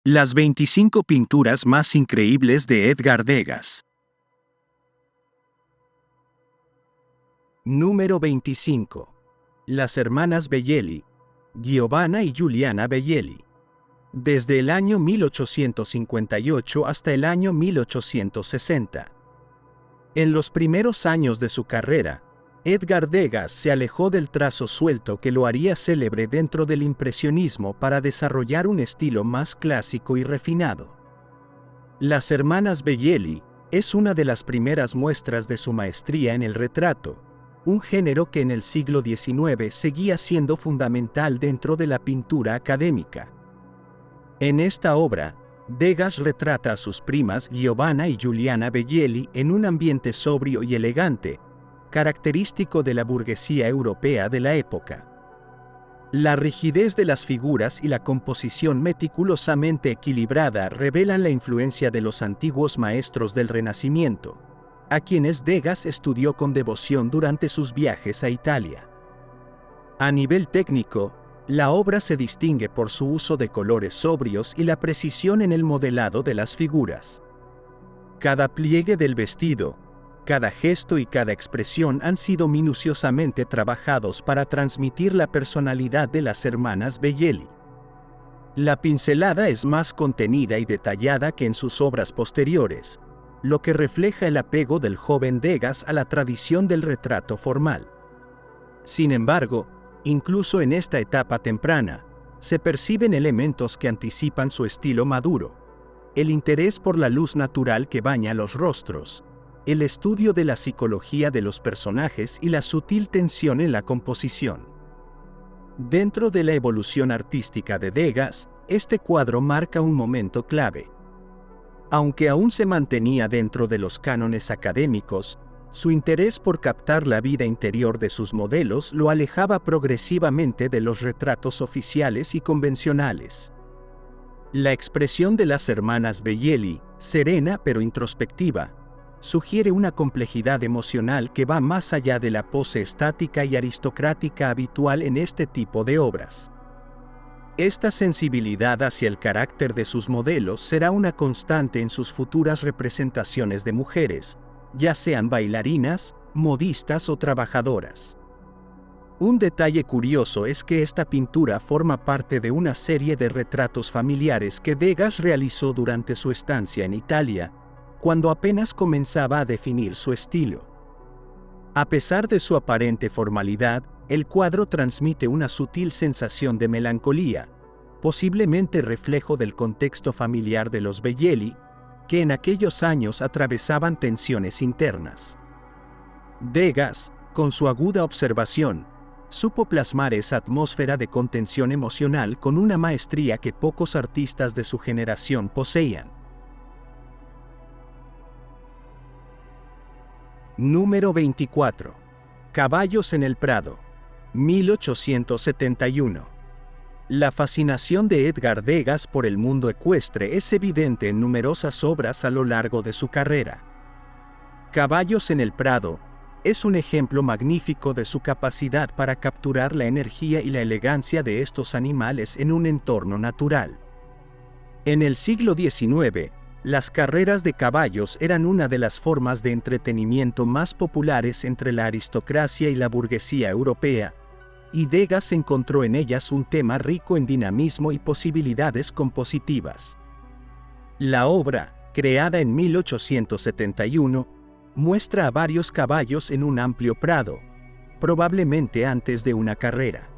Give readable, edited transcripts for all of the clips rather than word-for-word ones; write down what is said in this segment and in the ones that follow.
Las 25 pinturas más increíbles de Edgar Degas. Número 25. Las hermanas Belli, Giovanna y Giuliana Belli. Desde el año 1858 hasta el año 1860. En los primeros años de su carrera, Edgar Degas se alejó del trazo suelto que lo haría célebre dentro del impresionismo para desarrollar un estilo más clásico y refinado. Las hermanas Belli es una de las primeras muestras de su maestría en el retrato, un género que en el siglo XIX seguía siendo fundamental dentro de la pintura académica. En esta obra, Degas retrata a sus primas Giovanna y Giuliana Belli en un ambiente sobrio y elegante, característico de la burguesía europea de la época. La rigidez de las figuras y la composición meticulosamente equilibrada revelan la influencia de los antiguos maestros del Renacimiento, a quienes Degas estudió con devoción durante sus viajes a Italia. A nivel técnico, la obra se distingue por su uso de colores sobrios y la precisión en el modelado de las figuras. Cada pliegue del vestido, cada gesto y cada expresión han sido minuciosamente trabajados para transmitir la personalidad de las hermanas Belli. La pincelada es más contenida y detallada que en sus obras posteriores, lo que refleja el apego del joven Degas a la tradición del retrato formal. Sin embargo, incluso en esta etapa temprana, se perciben elementos que anticipan su estilo maduro: el interés por la luz natural que baña los rostros, el estudio de la psicología de los personajes y la sutil tensión en la composición. Dentro de la evolución artística de Degas, este cuadro marca un momento clave. Aunque aún se mantenía dentro de los cánones académicos, su interés por captar la vida interior de sus modelos lo alejaba progresivamente de los retratos oficiales y convencionales. La expresión de las hermanas Belli, serena pero introspectiva, sugiere una complejidad emocional que va más allá de la pose estática y aristocrática habitual en este tipo de obras. Esta sensibilidad hacia el carácter de sus modelos será una constante en sus futuras representaciones de mujeres, ya sean bailarinas, modistas o trabajadoras. Un detalle curioso es que esta pintura forma parte de una serie de retratos familiares que Degas realizó durante su estancia en Italia, cuando apenas comenzaba a definir su estilo. A pesar de su aparente formalidad, el cuadro transmite una sutil sensación de melancolía, posiblemente reflejo del contexto familiar de los Belli, que en aquellos años atravesaban tensiones internas. Degas, con su aguda observación, supo plasmar esa atmósfera de contención emocional con una maestría que pocos artistas de su generación poseían. Número 24. Caballos en el Prado, 1871. La fascinación de Edgar Degas por el mundo ecuestre es evidente en numerosas obras a lo largo de su carrera. Caballos en el Prado es un ejemplo magnífico de su capacidad para capturar la energía y la elegancia de estos animales en un entorno natural. En el siglo XIX, las carreras de caballos eran una de las formas de entretenimiento más populares entre la aristocracia y la burguesía europea, y Degas encontró en ellas un tema rico en dinamismo y posibilidades compositivas. La obra, creada en 1871, muestra a varios caballos en un amplio prado, probablemente antes de una carrera.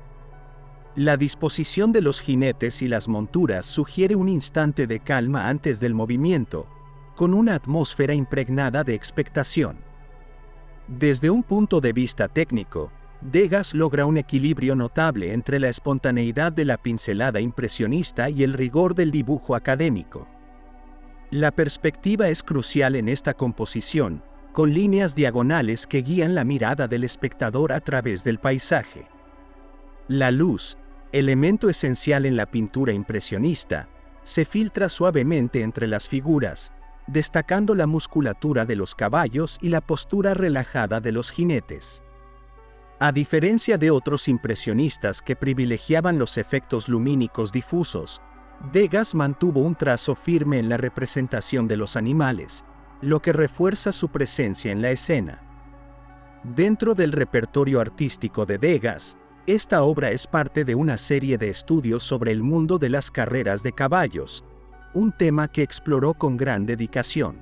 La disposición de los jinetes y las monturas sugiere un instante de calma antes del movimiento, con una atmósfera impregnada de expectación. Desde un punto de vista técnico, Degas logra un equilibrio notable entre la espontaneidad de la pincelada impresionista y el rigor del dibujo académico. La perspectiva es crucial en esta composición, con líneas diagonales que guían la mirada del espectador a través del paisaje. La luz, elemento esencial en la pintura impresionista, se filtra suavemente entre las figuras, destacando la musculatura de los caballos y la postura relajada de los jinetes. A diferencia de otros impresionistas que privilegiaban los efectos lumínicos difusos, Degas mantuvo un trazo firme en la representación de los animales, lo que refuerza su presencia en la escena. Dentro del repertorio artístico de Degas, esta obra es parte de una serie de estudios sobre el mundo de las carreras de caballos, un tema que exploró con gran dedicación.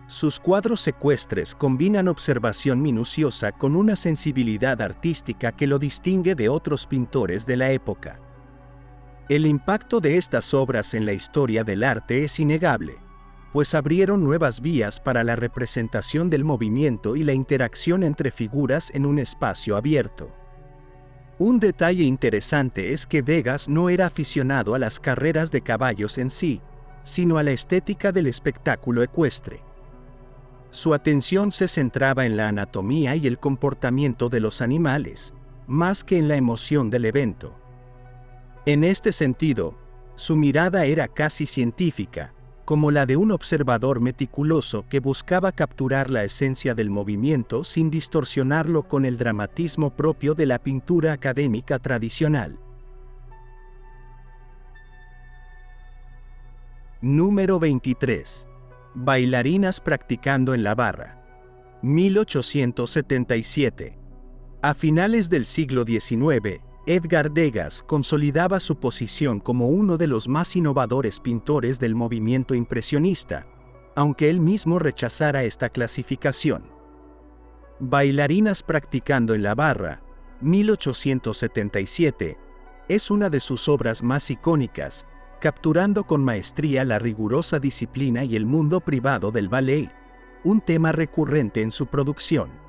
Sus cuadros ecuestres combinan observación minuciosa con una sensibilidad artística que lo distingue de otros pintores de la época. El impacto de estas obras en la historia del arte es innegable, pues abrieron nuevas vías para la representación del movimiento y la interacción entre figuras en un espacio abierto. Un detalle interesante es que Degas no era aficionado a las carreras de caballos en sí, sino a la estética del espectáculo ecuestre. Su atención se centraba en la anatomía y el comportamiento de los animales, más que en la emoción del evento. En este sentido, su mirada era casi científica, como la de un observador meticuloso que buscaba capturar la esencia del movimiento sin distorsionarlo con el dramatismo propio de la pintura académica tradicional. Número 23. Bailarinas practicando en la barra. 1877. A finales del siglo XIX, Edgar Degas consolidaba su posición como uno de los más innovadores pintores del movimiento impresionista, aunque él mismo rechazara esta clasificación. Bailarinas practicando en la barra, 1877, es una de sus obras más icónicas, capturando con maestría la rigurosa disciplina y el mundo privado del ballet, un tema recurrente en su producción.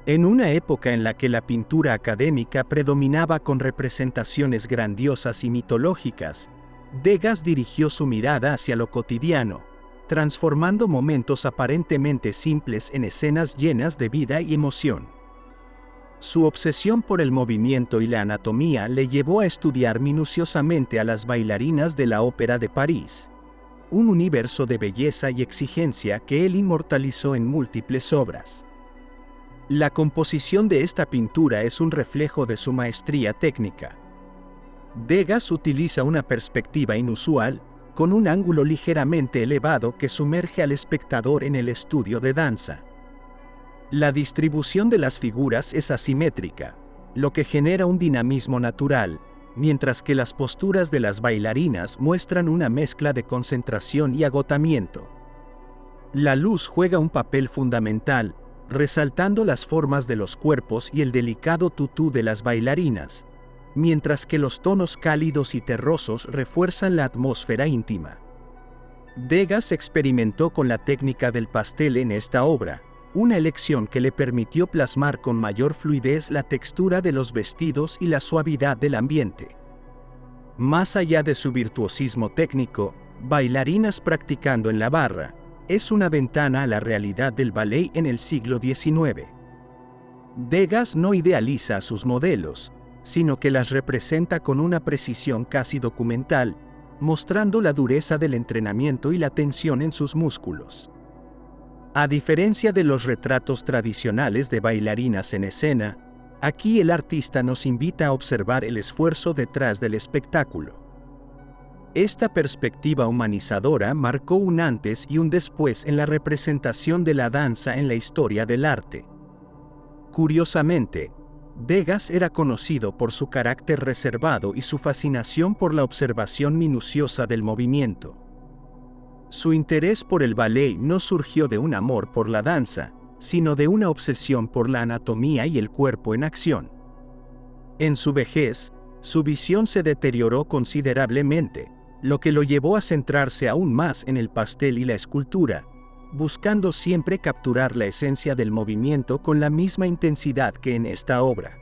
En una época en la que la pintura académica predominaba con representaciones grandiosas y mitológicas, Degas dirigió su mirada hacia lo cotidiano, transformando momentos aparentemente simples en escenas llenas de vida y emoción. Su obsesión por el movimiento y la anatomía le llevó a estudiar minuciosamente a las bailarinas de la Ópera de París, un universo de belleza y exigencia que él inmortalizó en múltiples obras. La composición de esta pintura es un reflejo de su maestría técnica. Degas utiliza una perspectiva inusual, con un ángulo ligeramente elevado que sumerge al espectador en el estudio de danza. La distribución de las figuras es asimétrica, lo que genera un dinamismo natural, mientras que las posturas de las bailarinas muestran una mezcla de concentración y agotamiento. La luz juega un papel fundamental, resaltando las formas de los cuerpos y el delicado tutú de las bailarinas, mientras que los tonos cálidos y terrosos refuerzan la atmósfera íntima. Degas experimentó con la técnica del pastel en esta obra, una elección que le permitió plasmar con mayor fluidez la textura de los vestidos y la suavidad del ambiente. Más allá de su virtuosismo técnico, Bailarinas practicando en la barra es una ventana a la realidad del ballet en el siglo XIX. Degas no idealiza a sus modelos, sino que las representa con una precisión casi documental, mostrando la dureza del entrenamiento y la tensión en sus músculos. A diferencia de los retratos tradicionales de bailarinas en escena, aquí el artista nos invita a observar el esfuerzo detrás del espectáculo. Esta perspectiva humanizadora marcó un antes y un después en la representación de la danza en la historia del arte. Curiosamente, Degas era conocido por su carácter reservado y su fascinación por la observación minuciosa del movimiento. Su interés por el ballet no surgió de un amor por la danza, sino de una obsesión por la anatomía y el cuerpo en acción. En su vejez, su visión se deterioró considerablemente, lo que lo llevó a centrarse aún más en el pastel y la escultura, buscando siempre capturar la esencia del movimiento con la misma intensidad que en esta obra.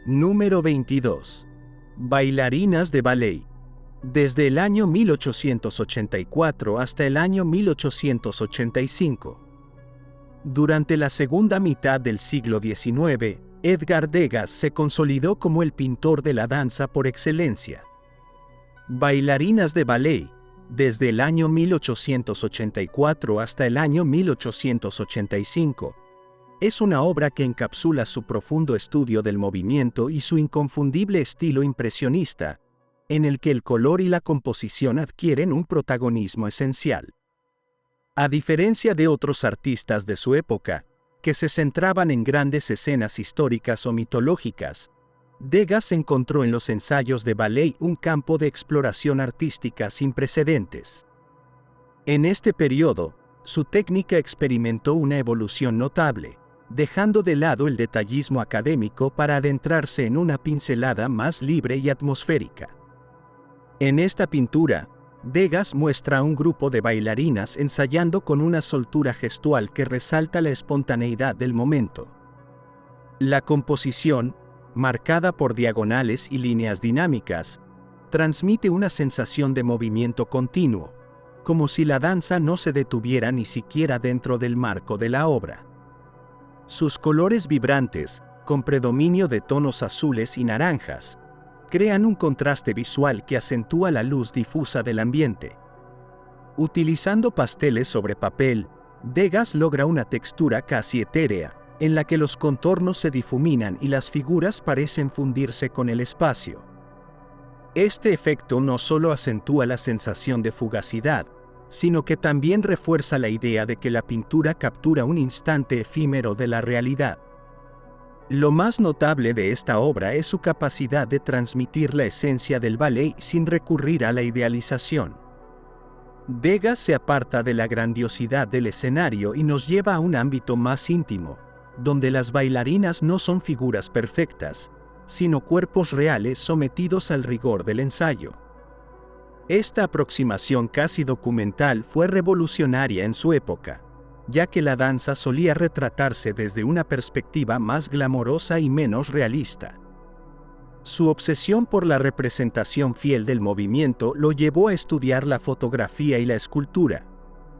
Número 22. Bailarinas de ballet. Desde el año 1884 hasta el año 1885. Durante la segunda mitad del siglo XIX, Edgar Degas se consolidó como el pintor de la danza por excelencia. Bailarinas de ballet, desde el año 1884 hasta el año 1885, Es una obra que encapsula su profundo estudio del movimiento y su inconfundible estilo impresionista, en el que el color y la composición adquieren un protagonismo esencial. A diferencia de otros artistas de su época, que se centraban en grandes escenas históricas o mitológicas, Degas encontró en los ensayos de Balley un campo de exploración artística sin precedentes. En este periodo, su técnica experimentó una evolución notable, dejando de lado el detallismo académico para adentrarse en una pincelada más libre y atmosférica. En esta pintura, Degas muestra a un grupo de bailarinas ensayando con una soltura gestual que resalta la espontaneidad del momento. La composición, marcada por diagonales y líneas dinámicas, transmite una sensación de movimiento continuo, como si la danza no se detuviera ni siquiera dentro del marco de la obra. Sus colores vibrantes, con predominio de tonos azules y naranjas, crean un contraste visual que acentúa la luz difusa del ambiente. Utilizando pasteles sobre papel, Degas logra una textura casi etérea, en la que los contornos se difuminan y las figuras parecen fundirse con el espacio. Este efecto no solo acentúa la sensación de fugacidad, sino que también refuerza la idea de que la pintura captura un instante efímero de la realidad. Lo más notable de esta obra es su capacidad de transmitir la esencia del ballet sin recurrir a la idealización. Degas se aparta de la grandiosidad del escenario y nos lleva a un ámbito más íntimo, donde las bailarinas no son figuras perfectas, sino cuerpos reales sometidos al rigor del ensayo. Esta aproximación casi documental fue revolucionaria en su época, ya que la danza solía retratarse desde una perspectiva más glamorosa y menos realista. Su obsesión por la representación fiel del movimiento lo llevó a estudiar la fotografía y la escultura,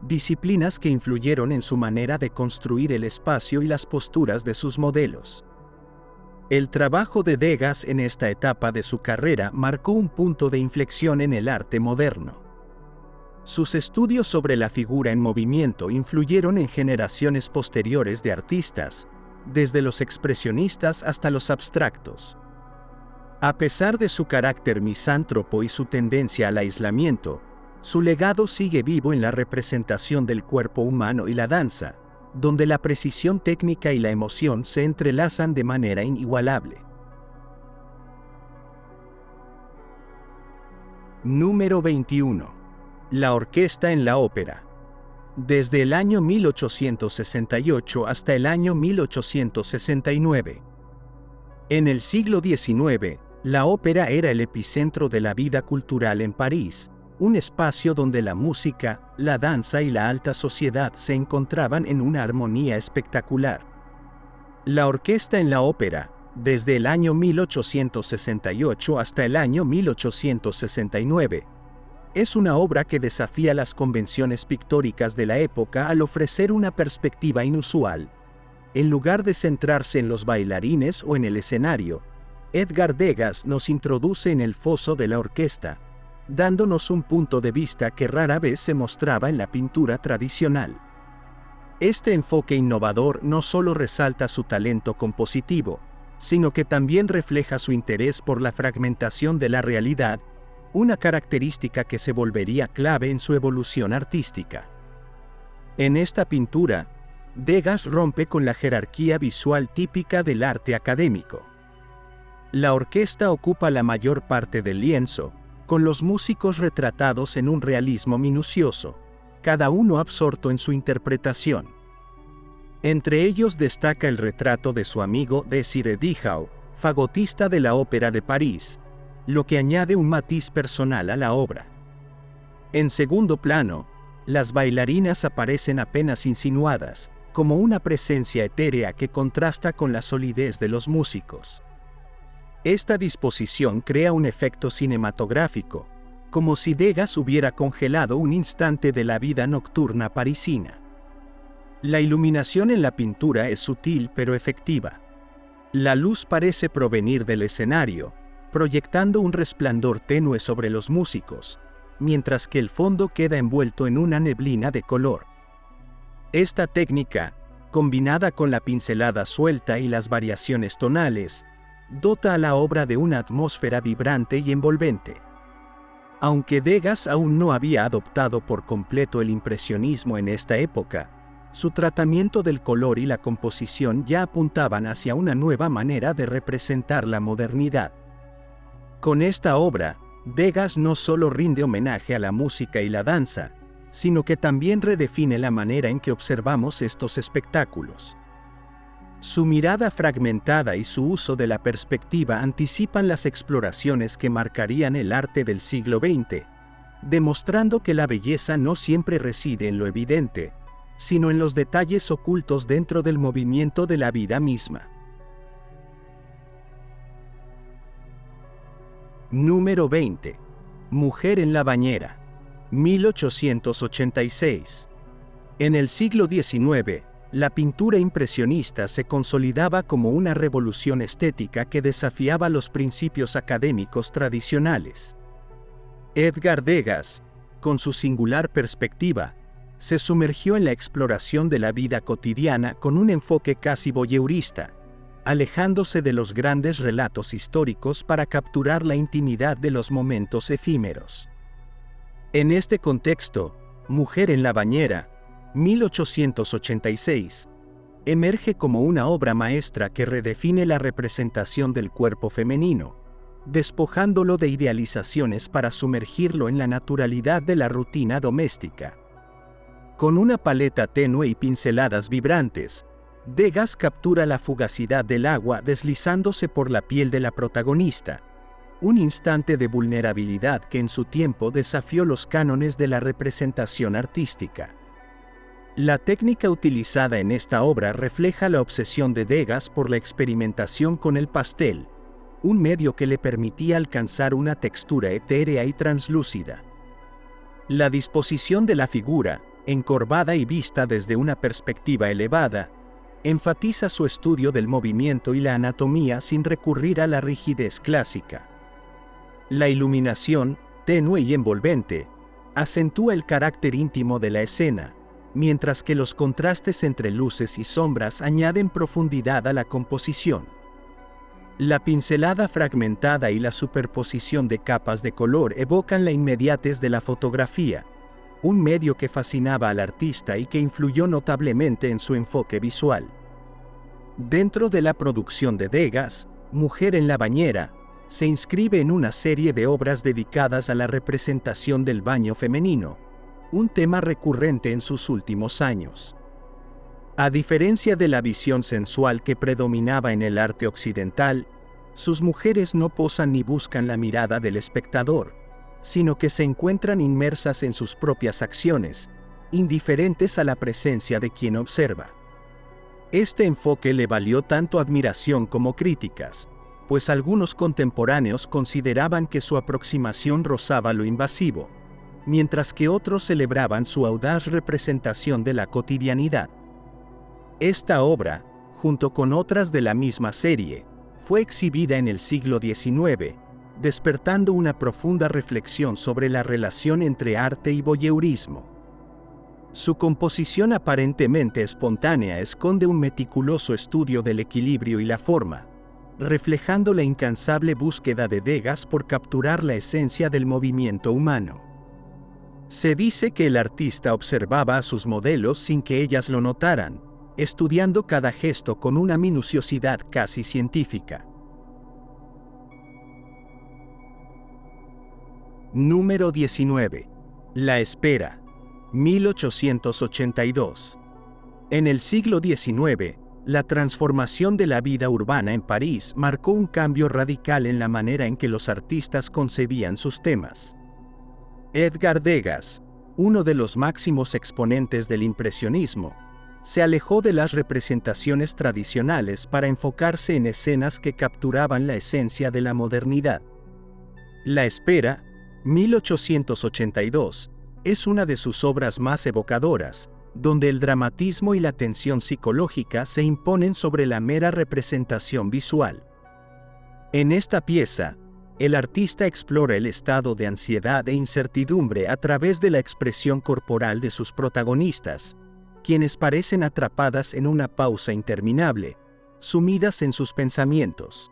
disciplinas que influyeron en su manera de construir el espacio y las posturas de sus modelos. El trabajo de Degas en esta etapa de su carrera marcó un punto de inflexión en el arte moderno. Sus estudios sobre la figura en movimiento influyeron en generaciones posteriores de artistas, desde los expresionistas hasta los abstractos. A pesar de su carácter misántropo y su tendencia al aislamiento, su legado sigue vivo en la representación del cuerpo humano y la danza, donde la precisión técnica y la emoción se entrelazan de manera inigualable. Número 21. La orquesta en la ópera. Desde el año 1868 hasta el año 1869. En el siglo XIX, la ópera era el epicentro de la vida cultural en París, un espacio donde la música, la danza y la alta sociedad se encontraban en una armonía espectacular. La orquesta en la ópera, desde el año 1868 hasta el año 1869, es una obra que desafía las convenciones pictóricas de la época al ofrecer una perspectiva inusual. En lugar de centrarse en los bailarines o en el escenario, Edgar Degas nos introduce en el foso de la orquesta, dándonos un punto de vista que rara vez se mostraba en la pintura tradicional. Este enfoque innovador no solo resalta su talento compositivo, sino que también refleja su interés por la fragmentación de la realidad, una característica que se volvería clave en su evolución artística. En esta pintura, Degas rompe con la jerarquía visual típica del arte académico. La orquesta ocupa la mayor parte del lienzo, con los músicos retratados en un realismo minucioso, cada uno absorto en su interpretación. Entre ellos destaca el retrato de su amigo Désiré Dijaud, fagotista de la Ópera de París, lo que añade un matiz personal a la obra. En segundo plano, las bailarinas aparecen apenas insinuadas, como una presencia etérea que contrasta con la solidez de los músicos. Esta disposición crea un efecto cinematográfico, como si Degas hubiera congelado un instante de la vida nocturna parisina. La iluminación en la pintura es sutil pero efectiva. La luz parece provenir del escenario, proyectando un resplandor tenue sobre los músicos, mientras que el fondo queda envuelto en una neblina de color. Esta técnica, combinada con la pincelada suelta y las variaciones tonales, dota a la obra de una atmósfera vibrante y envolvente. Aunque Degas aún no había adoptado por completo el impresionismo en esta época, su tratamiento del color y la composición ya apuntaban hacia una nueva manera de representar la modernidad. Con esta obra, Degas no solo rinde homenaje a la música y la danza, sino que también redefine la manera en que observamos estos espectáculos. Su mirada fragmentada y su uso de la perspectiva anticipan las exploraciones que marcarían el arte del siglo XX, demostrando que la belleza no siempre reside en lo evidente, sino en los detalles ocultos dentro del movimiento de la vida misma. Número 20. Mujer en la bañera, 1886. En el siglo XIX, la pintura impresionista se consolidaba como una revolución estética que desafiaba los principios académicos tradicionales. Edgar Degas, con su singular perspectiva, se sumergió en la exploración de la vida cotidiana con un enfoque casi voyeurista, alejándose de los grandes relatos históricos para capturar la intimidad de los momentos efímeros. En este contexto, Mujer en la bañera, 1886, emerge como una obra maestra que redefine la representación del cuerpo femenino, despojándolo de idealizaciones para sumergirlo en la naturalidad de la rutina doméstica. Con una paleta tenue y pinceladas vibrantes, Degas captura la fugacidad del agua deslizándose por la piel de la protagonista, un instante de vulnerabilidad que en su tiempo desafió los cánones de la representación artística. La técnica utilizada en esta obra refleja la obsesión de Degas por la experimentación con el pastel, un medio que le permitía alcanzar una textura etérea y translúcida. La disposición de la figura, encorvada y vista desde una perspectiva elevada, enfatiza su estudio del movimiento y la anatomía sin recurrir a la rigidez clásica. La iluminación, tenue y envolvente, acentúa el carácter íntimo de la escena, mientras que los contrastes entre luces y sombras añaden profundidad a la composición. La pincelada fragmentada y la superposición de capas de color evocan la inmediatez de la fotografía, un medio que fascinaba al artista y que influyó notablemente en su enfoque visual. Dentro de la producción de Degas, Mujer en la bañera, se inscribe en una serie de obras dedicadas a la representación del baño femenino, un tema recurrente en sus últimos años. A diferencia de la visión sensual que predominaba en el arte occidental, sus mujeres no posan ni buscan la mirada del espectador, sino que se encuentran inmersas en sus propias acciones, indiferentes a la presencia de quien observa. Este enfoque le valió tanto admiración como críticas, pues algunos contemporáneos consideraban que su aproximación rozaba lo invasivo, mientras que otros celebraban su audaz representación de la cotidianidad. Esta obra, junto con otras de la misma serie, fue exhibida en el siglo XIX, despertando una profunda reflexión sobre la relación entre arte y voyeurismo. Su composición aparentemente espontánea esconde un meticuloso estudio del equilibrio y la forma, reflejando la incansable búsqueda de Degas por capturar la esencia del movimiento humano. Se dice que el artista observaba a sus modelos sin que ellas lo notaran, estudiando cada gesto con una minuciosidad casi científica. Número 19. La espera, 1882. En el siglo XIX, la transformación de la vida urbana en París marcó un cambio radical en la manera en que los artistas concebían sus temas. Edgar Degas, uno de los máximos exponentes del impresionismo, se alejó de las representaciones tradicionales para enfocarse en escenas que capturaban la esencia de la modernidad. La espera, 1882, es una de sus obras más evocadoras, donde el dramatismo y la tensión psicológica se imponen sobre la mera representación visual. En esta pieza, el artista explora el estado de ansiedad e incertidumbre a través de la expresión corporal de sus protagonistas, quienes parecen atrapadas en una pausa interminable, sumidas en sus pensamientos.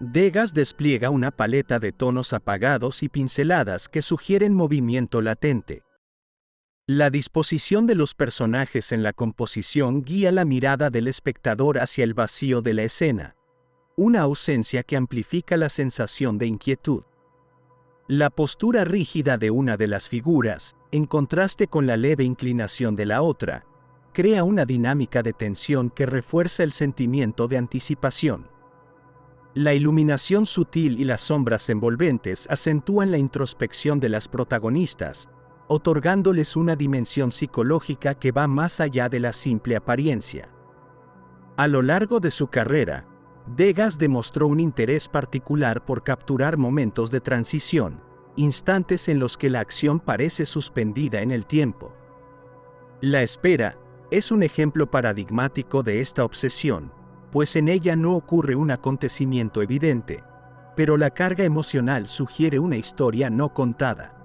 Degas despliega una paleta de tonos apagados y pinceladas que sugieren movimiento latente. La disposición de los personajes en la composición guía la mirada del espectador hacia el vacío de la escena, una ausencia que amplifica la sensación de inquietud. La postura rígida de una de las figuras, en contraste con la leve inclinación de la otra, crea una dinámica de tensión que refuerza el sentimiento de anticipación. La iluminación sutil y las sombras envolventes acentúan la introspección de las protagonistas, otorgándoles una dimensión psicológica que va más allá de la simple apariencia. A lo largo de su carrera, Degas demostró un interés particular por capturar momentos de transición, instantes en los que la acción parece suspendida en el tiempo. La espera es un ejemplo paradigmático de esta obsesión, pues en ella no ocurre un acontecimiento evidente, pero la carga emocional sugiere una historia no contada.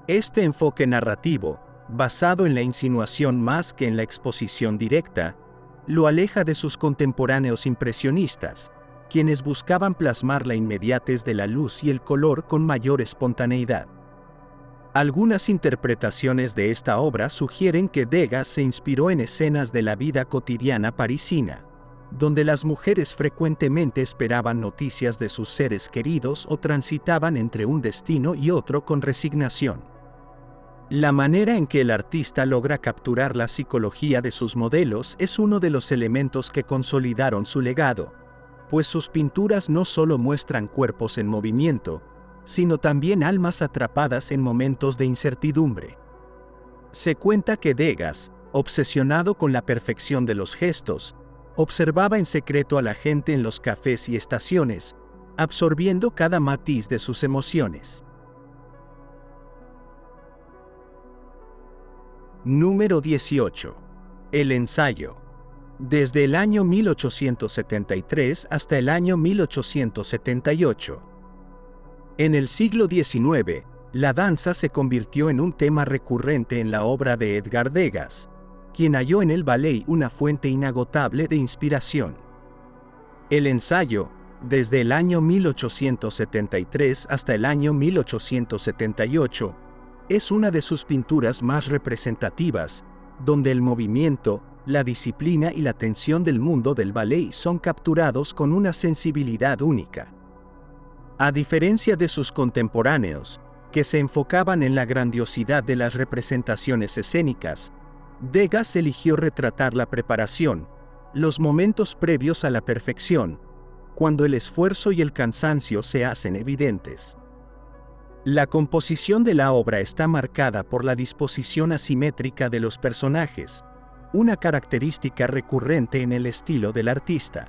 Este enfoque narrativo, basado en la insinuación más que en la exposición directa, lo aleja de sus contemporáneos impresionistas, quienes buscaban plasmar la inmediatez de la luz y el color con mayor espontaneidad. Algunas interpretaciones de esta obra sugieren que Degas se inspiró en escenas de la vida cotidiana parisina, donde las mujeres frecuentemente esperaban noticias de sus seres queridos o transitaban entre un destino y otro con resignación. La manera en que el artista logra capturar la psicología de sus modelos es uno de los elementos que consolidaron su legado, pues sus pinturas no solo muestran cuerpos en movimiento, sino también almas atrapadas en momentos de incertidumbre. Se cuenta que Degas, obsesionado con la perfección de los gestos, observaba en secreto a la gente en los cafés y estaciones, absorbiendo cada matiz de sus emociones. Número 18. El ensayo. Desde el año 1873 hasta el año 1878. En el siglo XIX, la danza se convirtió en un tema recurrente en la obra de Edgar Degas, quien halló en el ballet una fuente inagotable de inspiración. El ensayo, desde el año 1873 hasta el año 1878, es una de sus pinturas más representativas, donde el movimiento, la disciplina y la tensión del mundo del ballet son capturados con una sensibilidad única. A diferencia de sus contemporáneos, que se enfocaban en la grandiosidad de las representaciones escénicas, Degas eligió retratar la preparación, los momentos previos a la perfección, cuando el esfuerzo y el cansancio se hacen evidentes. La composición de la obra está marcada por la disposición asimétrica de los personajes, una característica recurrente en el estilo del artista.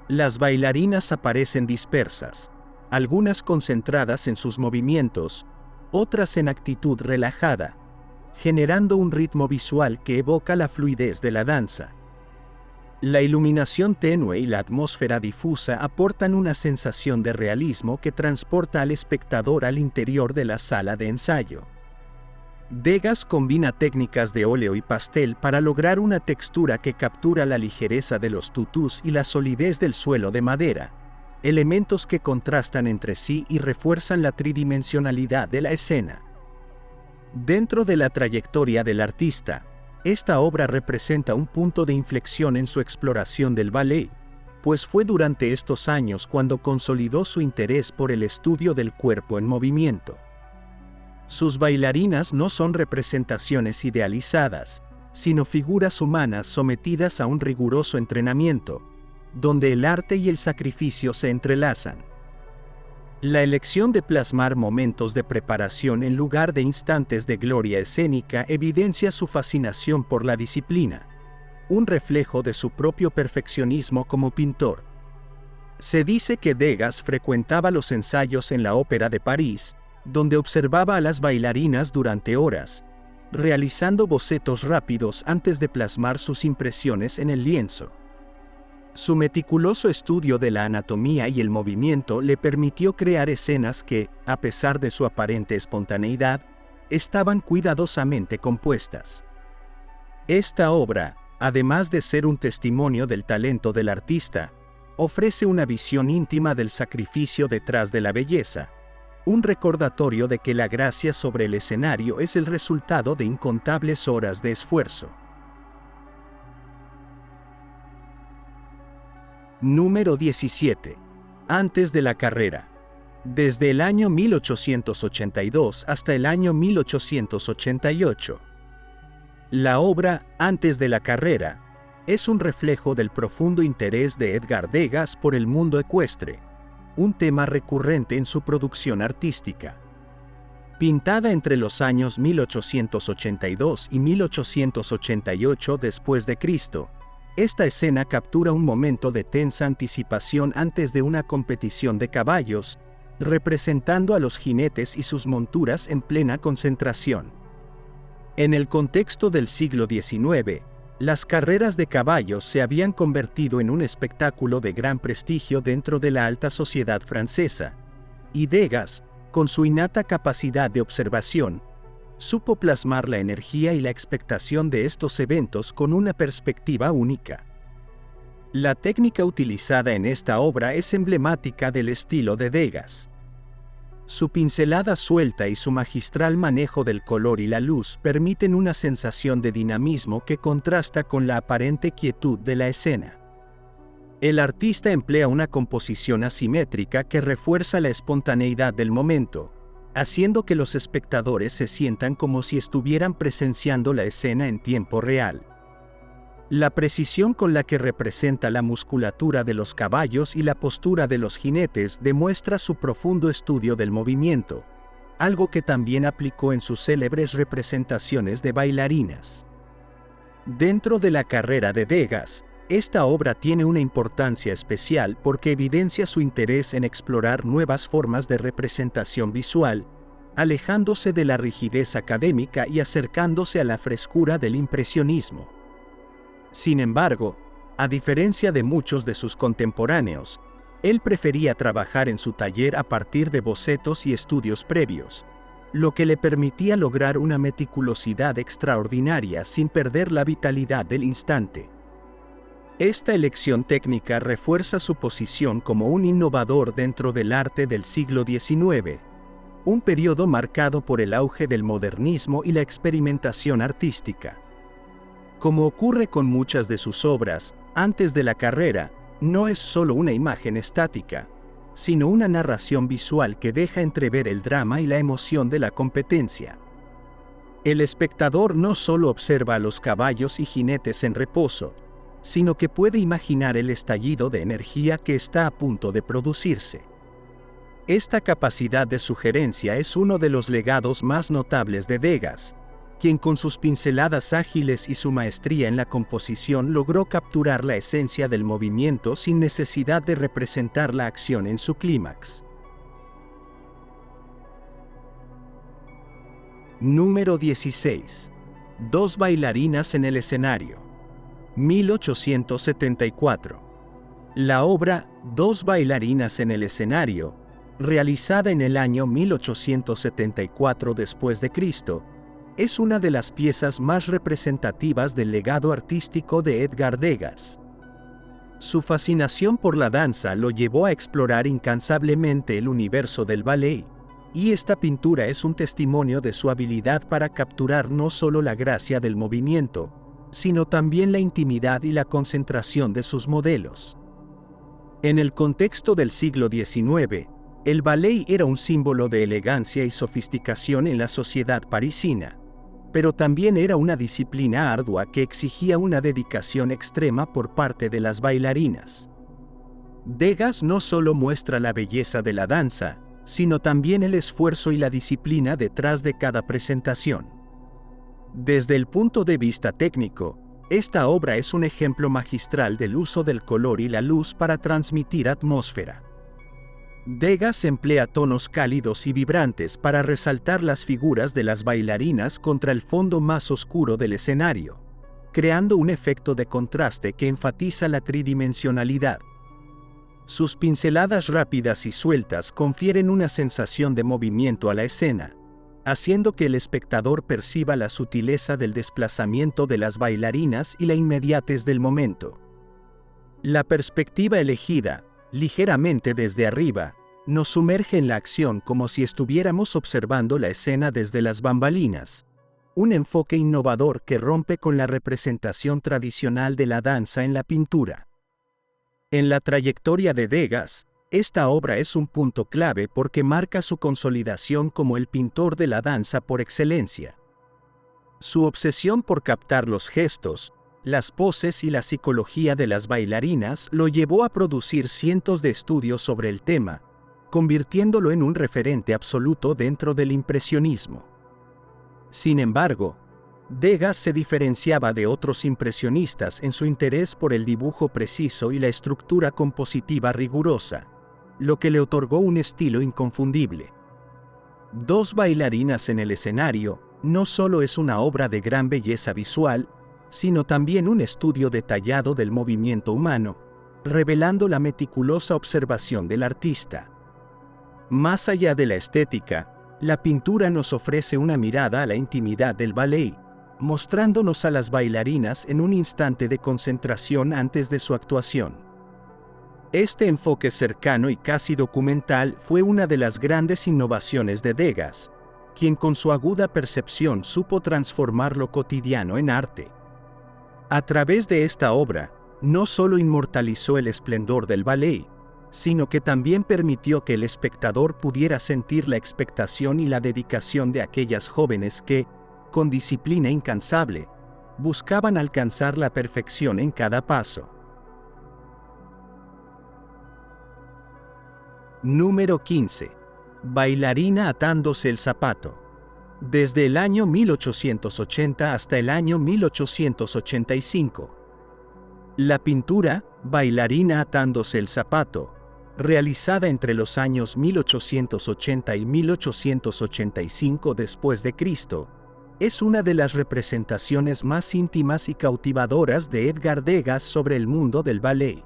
Las bailarinas aparecen dispersas, algunas concentradas en sus movimientos, otras en actitud relajada, generando un ritmo visual que evoca la fluidez de la danza. La iluminación tenue y la atmósfera difusa aportan una sensación de realismo que transporta al espectador al interior de la sala de ensayo. Degas combina técnicas de óleo y pastel para lograr una textura que captura la ligereza de los tutús y la solidez del suelo de madera, elementos que contrastan entre sí y refuerzan la tridimensionalidad de la escena. Dentro de la trayectoria del artista, esta obra representa un punto de inflexión en su exploración del ballet, pues fue durante estos años cuando consolidó su interés por el estudio del cuerpo en movimiento. Sus bailarinas no son representaciones idealizadas, sino figuras humanas sometidas a un riguroso entrenamiento, donde el arte y el sacrificio se entrelazan. La elección de plasmar momentos de preparación en lugar de instantes de gloria escénica evidencia su fascinación por la disciplina, un reflejo de su propio perfeccionismo como pintor. Se dice que Degas frecuentaba los ensayos en la Ópera de París, donde observaba a las bailarinas durante horas, realizando bocetos rápidos antes de plasmar sus impresiones en el lienzo. Su meticuloso estudio de la anatomía y el movimiento le permitió crear escenas que, a pesar de su aparente espontaneidad, estaban cuidadosamente compuestas. Esta obra, además de ser un testimonio del talento del artista, ofrece una visión íntima del sacrificio detrás de la belleza, un recordatorio de que la gracia sobre el escenario es el resultado de incontables horas de esfuerzo. Número 17. Antes de la carrera. Desde el año 1882 hasta el año 1888. La obra Antes de la carrera es un reflejo del profundo interés de Edgar Degas por el mundo ecuestre, un tema recurrente en su producción artística. Pintada entre los años 1882 y 1888 después de Cristo, esta escena captura un momento de tensa anticipación antes de una competición de caballos, representando a los jinetes y sus monturas en plena concentración. En el contexto del siglo XIX, las carreras de caballos se habían convertido en un espectáculo de gran prestigio dentro de la alta sociedad francesa, y Degas, con su innata capacidad de observación, supo plasmar la energía y la expectación de estos eventos con una perspectiva única. La técnica utilizada en esta obra es emblemática del estilo de Degas. Su pincelada suelta y su magistral manejo del color y la luz permiten una sensación de dinamismo que contrasta con la aparente quietud de la escena. El artista emplea una composición asimétrica que refuerza la espontaneidad del momento, haciendo que los espectadores se sientan como si estuvieran presenciando la escena en tiempo real. La precisión con la que representa la musculatura de los caballos y la postura de los jinetes demuestra su profundo estudio del movimiento, algo que también aplicó en sus célebres representaciones de bailarinas. Dentro de la carrera de Degas, esta obra tiene una importancia especial porque evidencia su interés en explorar nuevas formas de representación visual, alejándose de la rigidez académica y acercándose a la frescura del impresionismo. Sin embargo, a diferencia de muchos de sus contemporáneos, él prefería trabajar en su taller a partir de bocetos y estudios previos, lo que le permitía lograr una meticulosidad extraordinaria sin perder la vitalidad del instante. Esta elección técnica refuerza su posición como un innovador dentro del arte del siglo XIX, un periodo marcado por el auge del modernismo y la experimentación artística. Como ocurre con muchas de sus obras, Antes de la carrera no es solo una imagen estática, sino una narración visual que deja entrever el drama y la emoción de la competencia. El espectador no solo observa a los caballos y jinetes en reposo, sino que puede imaginar el estallido de energía que está a punto de producirse. Esta capacidad de sugerencia es uno de los legados más notables de Degas, quien con sus pinceladas ágiles y su maestría en la composición logró capturar la esencia del movimiento sin necesidad de representar la acción en su clímax. Número 16. Dos bailarinas en el escenario. 1874. La obra Dos bailarinas en el escenario, realizada en el año 1874 después de Cristo, es una de las piezas más representativas del legado artístico de Edgar Degas. Su fascinación por la danza lo llevó a explorar incansablemente el universo del ballet, y esta pintura es un testimonio de su habilidad para capturar no solo la gracia del movimiento, sino también la intimidad y la concentración de sus modelos. En el contexto del siglo XIX, el ballet era un símbolo de elegancia y sofisticación en la sociedad parisina, pero también era una disciplina ardua que exigía una dedicación extrema por parte de las bailarinas. Degas no solo muestra la belleza de la danza, sino también el esfuerzo y la disciplina detrás de cada presentación. Desde el punto de vista técnico, esta obra es un ejemplo magistral del uso del color y la luz para transmitir atmósfera. Degas emplea tonos cálidos y vibrantes para resaltar las figuras de las bailarinas contra el fondo más oscuro del escenario, creando un efecto de contraste que enfatiza la tridimensionalidad. Sus pinceladas rápidas y sueltas confieren una sensación de movimiento a la escena, haciendo que el espectador perciba la sutileza del desplazamiento de las bailarinas y la inmediatez del momento. La perspectiva elegida, ligeramente desde arriba, nos sumerge en la acción como si estuviéramos observando la escena desde las bambalinas. Un enfoque innovador que rompe con la representación tradicional de la danza en la pintura. En la trayectoria de Degas, esta obra es un punto clave porque marca su consolidación como el pintor de la danza por excelencia. Su obsesión por captar los gestos, las poses y la psicología de las bailarinas lo llevó a producir cientos de estudios sobre el tema, convirtiéndolo en un referente absoluto dentro del impresionismo. Sin embargo, Degas se diferenciaba de otros impresionistas en su interés por el dibujo preciso y la estructura compositiva rigurosa, lo que le otorgó un estilo inconfundible. Dos bailarinas en el escenario no solo es una obra de gran belleza visual, sino también un estudio detallado del movimiento humano, revelando la meticulosa observación del artista. Más allá de la estética, la pintura nos ofrece una mirada a la intimidad del ballet, mostrándonos a las bailarinas en un instante de concentración antes de su actuación. Este enfoque cercano y casi documental fue una de las grandes innovaciones de Degas, quien con su aguda percepción supo transformar lo cotidiano en arte. A través de esta obra, no solo inmortalizó el esplendor del ballet, sino que también permitió que el espectador pudiera sentir la expectación y la dedicación de aquellas jóvenes que, con disciplina incansable, buscaban alcanzar la perfección en cada paso. Número 15. Bailarina atándose el zapato. Desde el año 1880 hasta el año 1885. La pintura, Bailarina atándose el zapato, realizada entre los años 1880 y 1885 después de Cristo, es una de las representaciones más íntimas y cautivadoras de Edgar Degas sobre el mundo del ballet.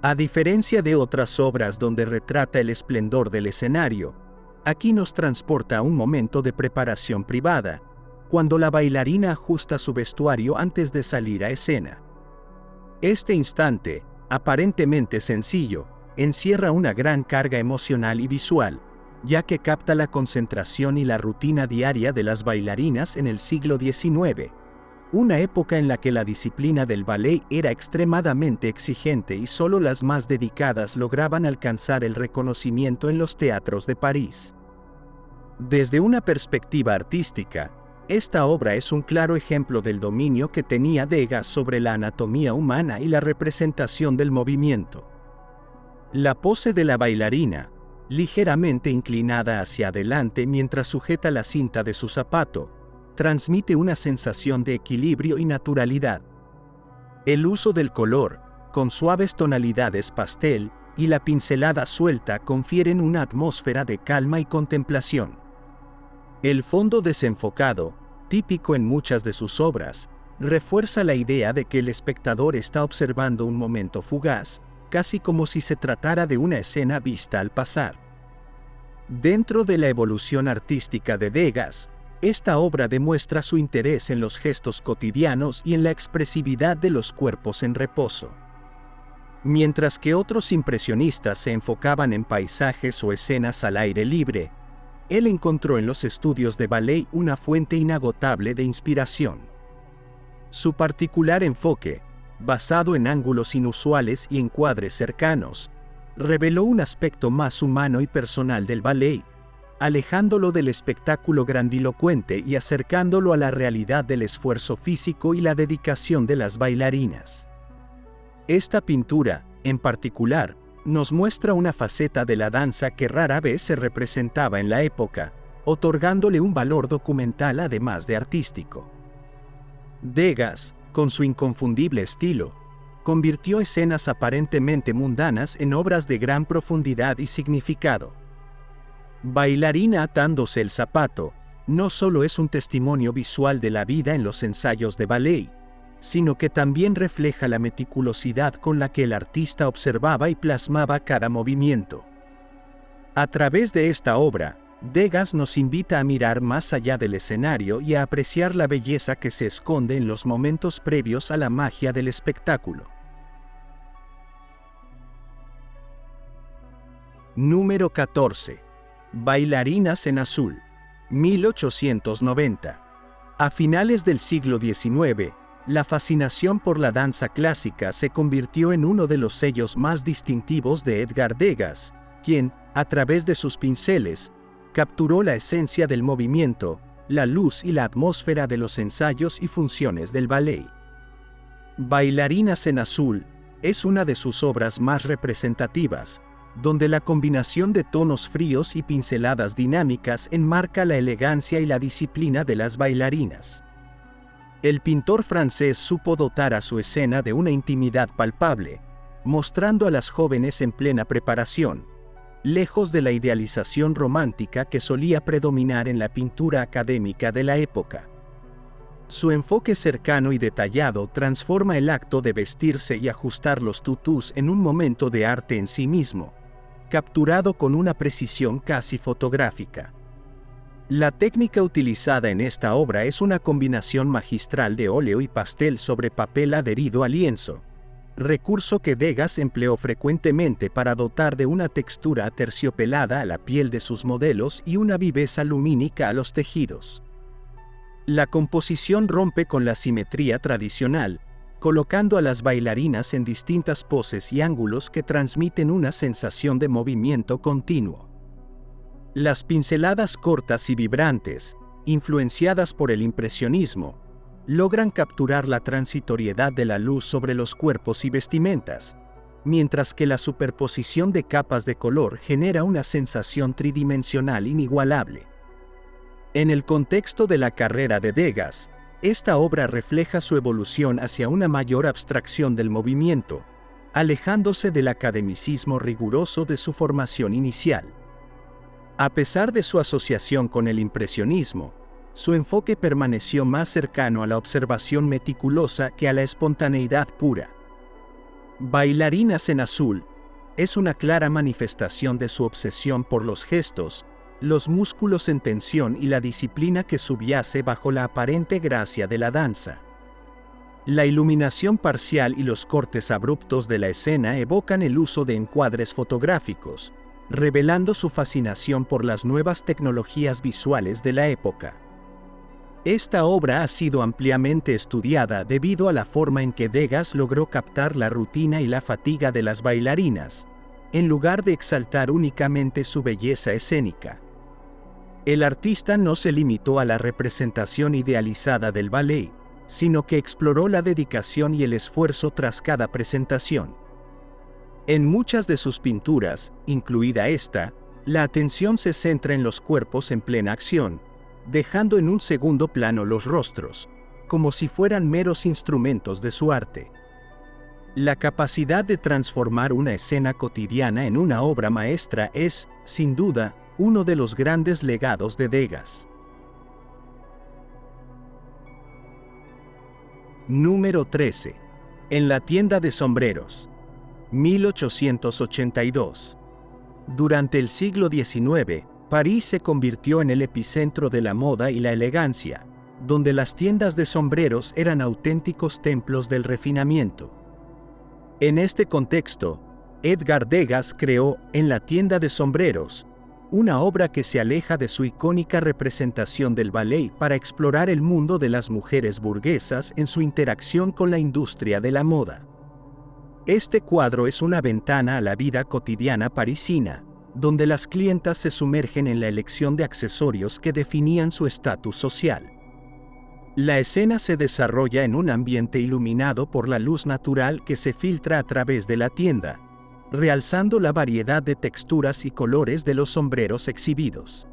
A diferencia de otras obras donde retrata el esplendor del escenario, aquí nos transporta a un momento de preparación privada, cuando la bailarina ajusta su vestuario antes de salir a escena. Este instante, aparentemente sencillo, encierra una gran carga emocional y visual, ya que capta la concentración y la rutina diaria de las bailarinas en el siglo XIX, una época en la que la disciplina del ballet era extremadamente exigente y solo las más dedicadas lograban alcanzar el reconocimiento en los teatros de París. Desde una perspectiva artística, esta obra es un claro ejemplo del dominio que tenía Degas sobre la anatomía humana y la representación del movimiento. La pose de la bailarina, ligeramente inclinada hacia adelante mientras sujeta la cinta de su zapato, transmite una sensación de equilibrio y naturalidad. El uso del color, con suaves tonalidades pastel, y la pincelada suelta confieren una atmósfera de calma y contemplación. El fondo desenfocado, típico en muchas de sus obras, refuerza la idea de que el espectador está observando un momento fugaz, casi como si se tratara de una escena vista al pasar. Dentro de la evolución artística de Degas, esta obra demuestra su interés en los gestos cotidianos y en la expresividad de los cuerpos en reposo. Mientras que otros impresionistas se enfocaban en paisajes o escenas al aire libre, él encontró en los estudios de ballet una fuente inagotable de inspiración. Su particular enfoque, basado en ángulos inusuales y encuadres cercanos, reveló un aspecto más humano y personal del ballet, alejándolo del espectáculo grandilocuente y acercándolo a la realidad del esfuerzo físico y la dedicación de las bailarinas. Esta pintura, en particular, nos muestra una faceta de la danza que rara vez se representaba en la época, otorgándole un valor documental además de artístico. Degas, con su inconfundible estilo, convirtió escenas aparentemente mundanas en obras de gran profundidad y significado. Bailarina atándose el zapato, no solo es un testimonio visual de la vida en los ensayos de ballet, sino que también refleja la meticulosidad con la que el artista observaba y plasmaba cada movimiento. A través de esta obra, Degas nos invita a mirar más allá del escenario y a apreciar la belleza que se esconde en los momentos previos a la magia del espectáculo. Número 14. Bailarinas en azul, 1890. A finales del siglo XIX, la fascinación por la danza clásica se convirtió en uno de los sellos más distintivos de Edgar Degas, quien, a través de sus pinceles, capturó la esencia del movimiento, la luz y la atmósfera de los ensayos y funciones del ballet. Bailarinas en azul es una de sus obras más representativas, donde la combinación de tonos fríos y pinceladas dinámicas enmarca la elegancia y la disciplina de las bailarinas. El pintor francés supo dotar a su escena de una intimidad palpable, mostrando a las jóvenes en plena preparación, lejos de la idealización romántica que solía predominar en la pintura académica de la época. Su enfoque cercano y detallado transforma el acto de vestirse y ajustar los tutús en un momento de arte en sí mismo, capturado con una precisión casi fotográfica. La técnica utilizada en esta obra es una combinación magistral de óleo y pastel sobre papel adherido a lienzo, recurso que Degas empleó frecuentemente para dotar de una textura aterciopelada a la piel de sus modelos y una viveza lumínica a los tejidos. La composición rompe con la simetría tradicional, colocando a las bailarinas en distintas poses y ángulos que transmiten una sensación de movimiento continuo. Las pinceladas cortas y vibrantes, influenciadas por el impresionismo, logran capturar la transitoriedad de la luz sobre los cuerpos y vestimentas, mientras que la superposición de capas de color genera una sensación tridimensional inigualable. En el contexto de la carrera de Degas, esta obra refleja su evolución hacia una mayor abstracción del movimiento, alejándose del academicismo riguroso de su formación inicial. A pesar de su asociación con el impresionismo, su enfoque permaneció más cercano a la observación meticulosa que a la espontaneidad pura. Bailarinas en azul es una clara manifestación de su obsesión por los gestos, los músculos en tensión y la disciplina que subyace bajo la aparente gracia de la danza. La iluminación parcial y los cortes abruptos de la escena evocan el uso de encuadres fotográficos, revelando su fascinación por las nuevas tecnologías visuales de la época. Esta obra ha sido ampliamente estudiada debido a la forma en que Degas logró captar la rutina y la fatiga de las bailarinas, en lugar de exaltar únicamente su belleza escénica. El artista no se limitó a la representación idealizada del ballet, sino que exploró la dedicación y el esfuerzo tras cada presentación. En muchas de sus pinturas, incluida esta, la atención se centra en los cuerpos en plena acción, dejando en un segundo plano los rostros, como si fueran meros instrumentos de su arte. La capacidad de transformar una escena cotidiana en una obra maestra es, sin duda, uno de los grandes legados de Degas. Número 13. En la tienda de sombreros, 1882. Durante el siglo XIX, París se convirtió en el epicentro de la moda y la elegancia, donde las tiendas de sombreros eran auténticos templos del refinamiento. En este contexto, Edgar Degas creó En la tienda de sombreros, una obra que se aleja de su icónica representación del ballet para explorar el mundo de las mujeres burguesas en su interacción con la industria de la moda. Este cuadro es una ventana a la vida cotidiana parisina, donde las clientas se sumergen en la elección de accesorios que definían su estatus social. La escena se desarrolla en un ambiente iluminado por la luz natural que se filtra a través de la tienda, realzando la variedad de texturas y colores de los sombreros exhibidos.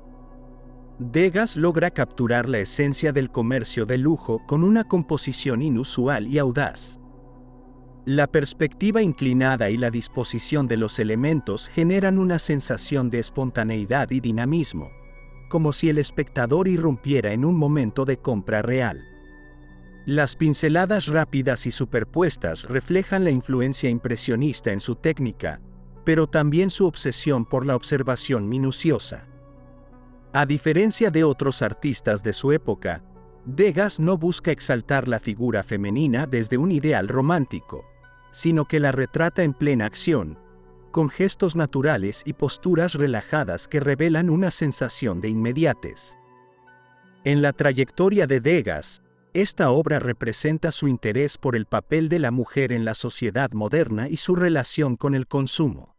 Degas logra capturar la esencia del comercio de lujo con una composición inusual y audaz. La perspectiva inclinada y la disposición de los elementos generan una sensación de espontaneidad y dinamismo, como si el espectador irrumpiera en un momento de compra real. Las pinceladas rápidas y superpuestas reflejan la influencia impresionista en su técnica, pero también su obsesión por la observación minuciosa. A diferencia de otros artistas de su época, Degas no busca exaltar la figura femenina desde un ideal romántico, sino que la retrata en plena acción, con gestos naturales y posturas relajadas que revelan una sensación de inmediatez. En la trayectoria de Degas, esta obra representa su interés por el papel de la mujer en la sociedad moderna y su relación con el consumo.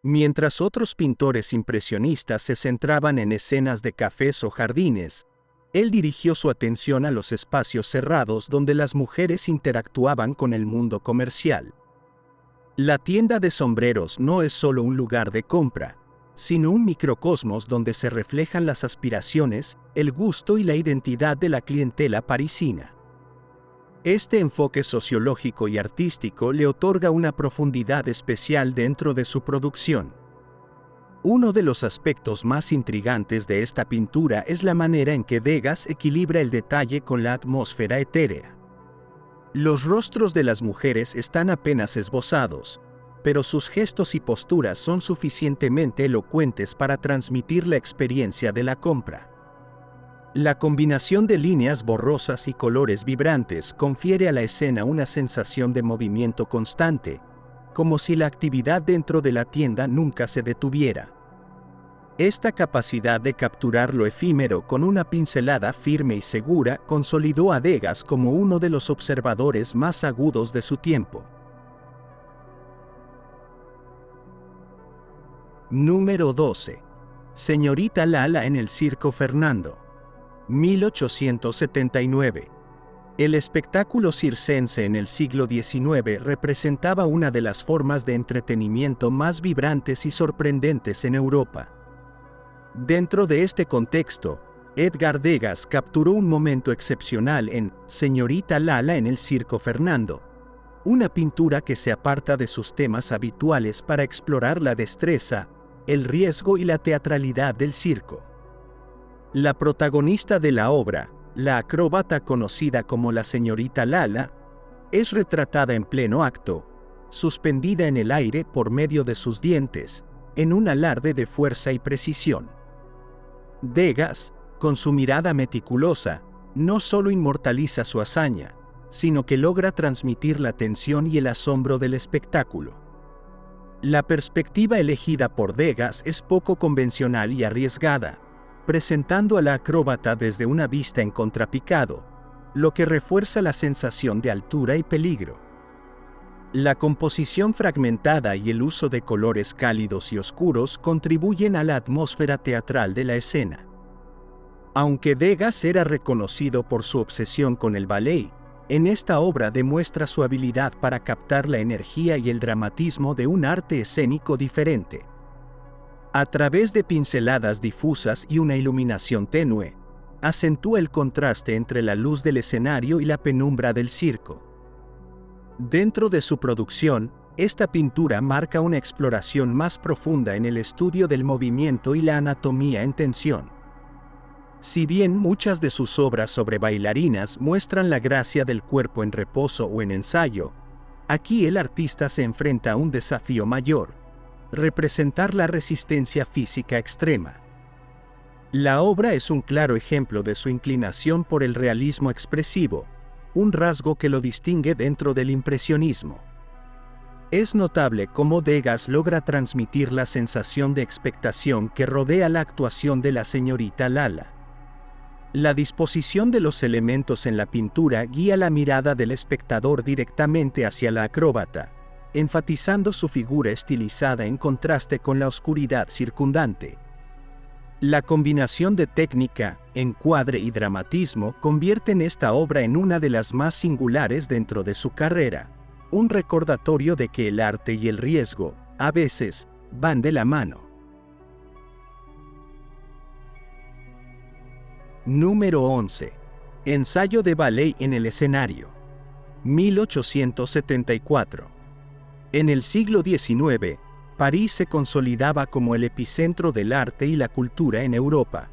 Mientras otros pintores impresionistas se centraban en escenas de cafés o jardines, él dirigió su atención a los espacios cerrados donde las mujeres interactuaban con el mundo comercial. La tienda de sombreros no es solo un lugar de compra, sino un microcosmos donde se reflejan las aspiraciones, el gusto y la identidad de la clientela parisina. Este enfoque sociológico y artístico le otorga una profundidad especial dentro de su producción. Uno de los aspectos más intrigantes de esta pintura es la manera en que Degas equilibra el detalle con la atmósfera etérea. Los rostros de las mujeres están apenas esbozados, pero sus gestos y posturas son suficientemente elocuentes para transmitir la experiencia de la compra. La combinación de líneas borrosas y colores vibrantes confiere a la escena una sensación de movimiento constante, como si la actividad dentro de la tienda nunca se detuviera. Esta capacidad de capturar lo efímero con una pincelada firme y segura consolidó a Degas como uno de los observadores más agudos de su tiempo. Número 12. Señorita Lala en el Circo Fernando. 1879. El espectáculo circense en el siglo XIX representaba una de las formas de entretenimiento más vibrantes y sorprendentes en Europa. Dentro de este contexto, Edgar Degas capturó un momento excepcional en Señorita Lala en el Circo Fernando, una pintura que se aparta de sus temas habituales para explorar la destreza, el riesgo y la teatralidad del circo. La protagonista de la obra, la acróbata conocida como la señorita Lala, es retratada en pleno acto, suspendida en el aire por medio de sus dientes, en un alarde de fuerza y precisión. Degas, con su mirada meticulosa, no solo inmortaliza su hazaña, sino que logra transmitir la tensión y el asombro del espectáculo. La perspectiva elegida por Degas es poco convencional y arriesgada, presentando a la acróbata desde una vista en contrapicado, lo que refuerza la sensación de altura y peligro. La composición fragmentada y el uso de colores cálidos y oscuros contribuyen a la atmósfera teatral de la escena. Aunque Degas era reconocido por su obsesión con el ballet, en esta obra demuestra su habilidad para captar la energía y el dramatismo de un arte escénico diferente. A través de pinceladas difusas y una iluminación tenue, acentúa el contraste entre la luz del escenario y la penumbra del circo. Dentro de su producción, esta pintura marca una exploración más profunda en el estudio del movimiento y la anatomía en tensión. Si bien muchas de sus obras sobre bailarinas muestran la gracia del cuerpo en reposo o en ensayo, aquí el artista se enfrenta a un desafío mayor: representar la resistencia física extrema. La obra es un claro ejemplo de su inclinación por el realismo expresivo, un rasgo que lo distingue dentro del impresionismo. Es notable cómo Degas logra transmitir la sensación de expectación que rodea la actuación de la señorita Lala. La disposición de los elementos en la pintura guía la mirada del espectador directamente hacia la acróbata, enfatizando su figura estilizada en contraste con la oscuridad circundante. La combinación de técnica, encuadre y dramatismo convierten esta obra en una de las más singulares dentro de su carrera, un recordatorio de que el arte y el riesgo, a veces, van de la mano. Número 11. Ensayo de ballet en el escenario. 1874. En el siglo XIX, París se consolidaba como el epicentro del arte y la cultura en Europa.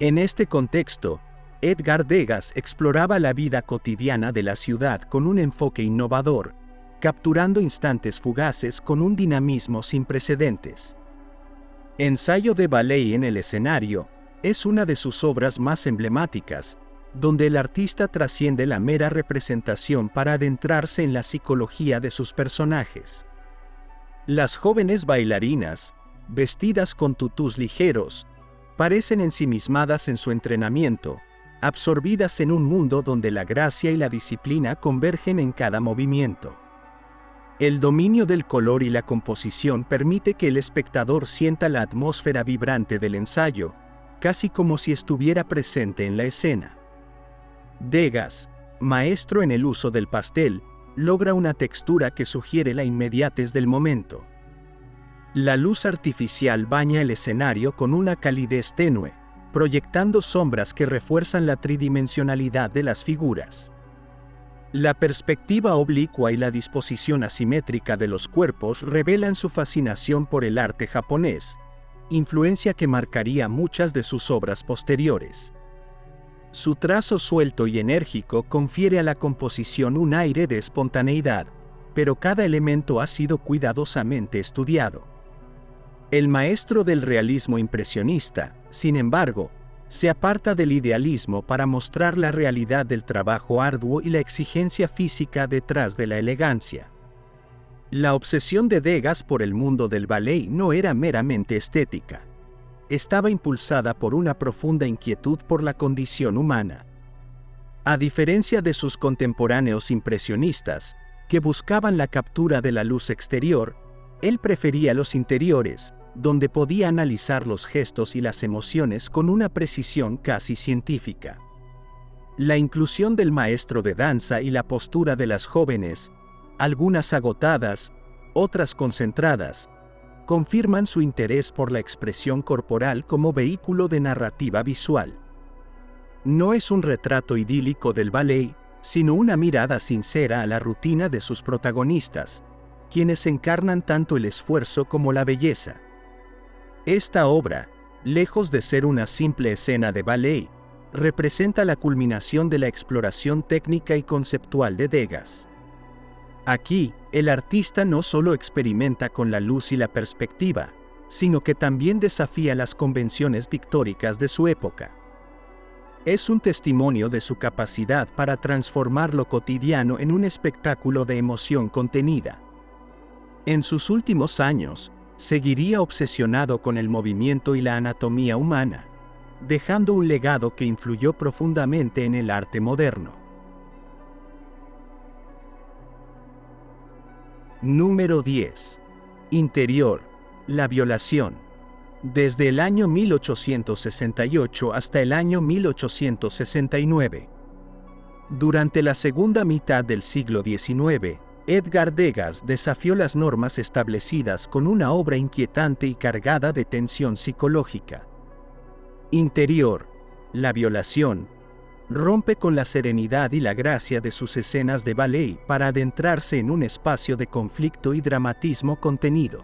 En este contexto, Edgar Degas exploraba la vida cotidiana de la ciudad con un enfoque innovador, capturando instantes fugaces con un dinamismo sin precedentes. Ensayo de ballet en el escenario es una de sus obras más emblemáticas, donde el artista trasciende la mera representación para adentrarse en la psicología de sus personajes. Las jóvenes bailarinas, vestidas con tutús ligeros, parecen ensimismadas en su entrenamiento, absorbidas en un mundo donde la gracia y la disciplina convergen en cada movimiento. El dominio del color y la composición permite que el espectador sienta la atmósfera vibrante del ensayo, casi como si estuviera presente en la escena. Degas, maestro en el uso del pastel, logra una textura que sugiere la inmediatez del momento. La luz artificial baña el escenario con una calidez tenue, proyectando sombras que refuerzan la tridimensionalidad de las figuras. La perspectiva oblicua y la disposición asimétrica de los cuerpos revelan su fascinación por el arte japonés, influencia que marcaría muchas de sus obras posteriores. Su trazo suelto y enérgico confiere a la composición un aire de espontaneidad, pero cada elemento ha sido cuidadosamente estudiado. El maestro del realismo impresionista, sin embargo, se aparta del idealismo para mostrar la realidad del trabajo arduo y la exigencia física detrás de la elegancia. La obsesión de Degas por el mundo del ballet no era meramente estética. Estaba impulsada por una profunda inquietud por la condición humana. A diferencia de sus contemporáneos impresionistas, que buscaban la captura de la luz exterior, él prefería los interiores, donde podía analizar los gestos y las emociones con una precisión casi científica. La inclusión del maestro de danza y la postura de las jóvenes, algunas agotadas, otras concentradas, confirman su interés por la expresión corporal como vehículo de narrativa visual. No es un retrato idílico del ballet, sino una mirada sincera a la rutina de sus protagonistas, quienes encarnan tanto el esfuerzo como la belleza. Esta obra, lejos de ser una simple escena de ballet, representa la culminación de la exploración técnica y conceptual de Degas. Aquí, el artista no solo experimenta con la luz y la perspectiva, sino que también desafía las convenciones pictóricas de su época. Es un testimonio de su capacidad para transformar lo cotidiano en un espectáculo de emoción contenida. En sus últimos años, seguiría obsesionado con el movimiento y la anatomía humana, dejando un legado que influyó profundamente en el arte moderno. Número 10. Interior. La violación. Desde el año 1868 hasta el año 1869. Durante la segunda mitad del siglo XIX, Edgar Degas desafió las normas establecidas con una obra inquietante y cargada de tensión psicológica. Interior. La violación. Rompe con la serenidad y la gracia de sus escenas de ballet para adentrarse en un espacio de conflicto y dramatismo contenido.